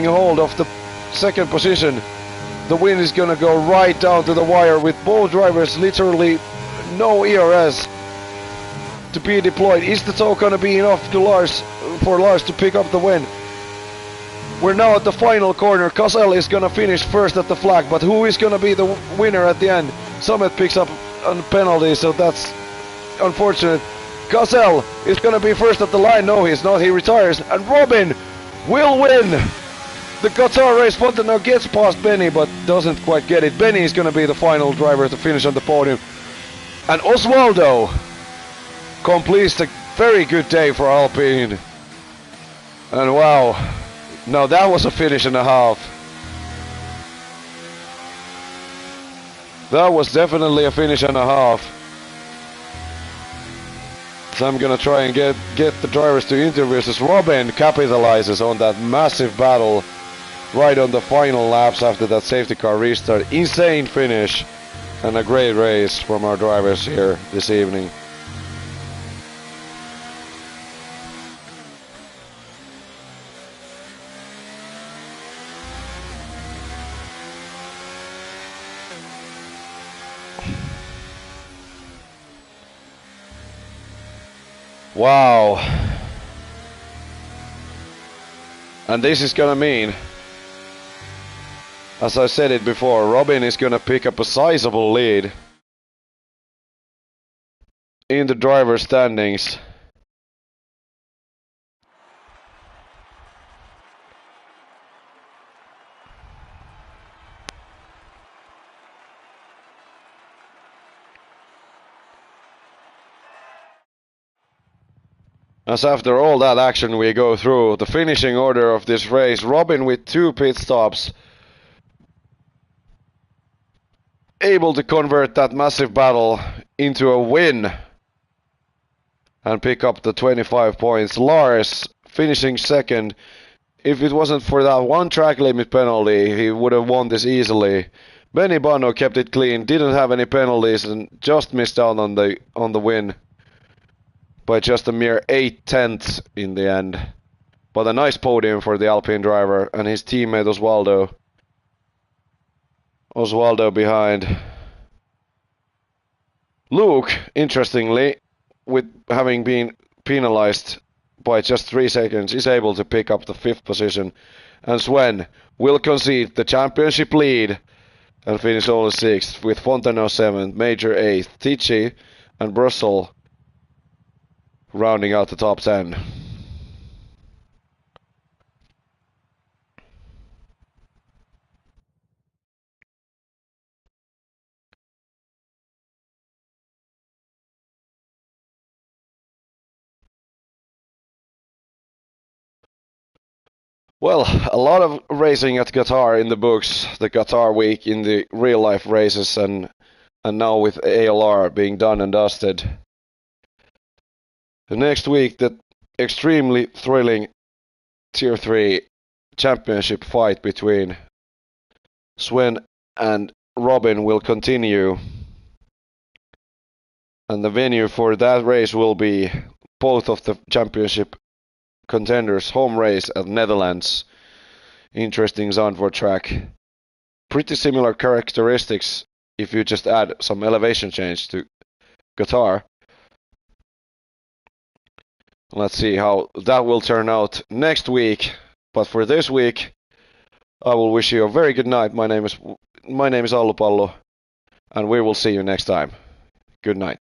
hold of the second position. The win is gonna go right down to the wire, with both drivers literally no ERS to be deployed. Is the tow gonna be enough for Lars to pick up the win? We're now at the final corner. Cosell is gonna finish first at the flag, but who is gonna be the winner at the end? Summit picks up a penalty, so that's unfortunate. Cosell is gonna be first at the line. No, he's not. He retires, and Robin will win the Qatar race. Fontenau gets past Benny, but doesn't quite get it. Benny is gonna be the final driver to finish on the podium. And Osvaldo completes a very good day for Alpine. And wow, now that was a finish and a half. That was definitely a finish and a half. So I'm gonna try and get the drivers to interviews, as Robin capitalizes on that massive battle right on the final laps after that safety car restart. Insane finish and a great race from our drivers here this evening. Wow. And this is gonna mean, as I said it before, Robin is gonna pick up a sizable lead in the driver standings. As after all that action we go through, the finishing order of this race, Robin with 2 pit stops, able to convert that massive battle into a win and pick up the 25 points. Lars finishing second. If it wasn't for that one track limit penalty, he would have won this easily. Benny Bano kept it clean, didn't have any penalties and just missed out on the win by just a mere 8/10 in the end. But a nice podium for the Alpine driver and his teammate Osvaldo. Osvaldo behind. Luke, interestingly, with having been penalized by just 3 seconds, is able to pick up the 5th position. And Sven will concede the championship lead and finish only 6th, with Fontenot 7th, Major 8th, Tichy and Brussels rounding out the top 10. Well, a lot of racing at Qatar in the books, the Qatar week in the real life races, and now with ALR being done and dusted. The next week, the extremely thrilling Tier 3 championship fight between Sven and Robin will continue. And the venue for that race will be both of the championship contenders' home race at Netherlands. Interesting Zandvoort track. Pretty similar characteristics if you just add some elevation change to Qatar. Let's see how that will turn out next week. But for this week, I will wish you a very good night. My name is Allu Pallo, and we will see you next time. Good night.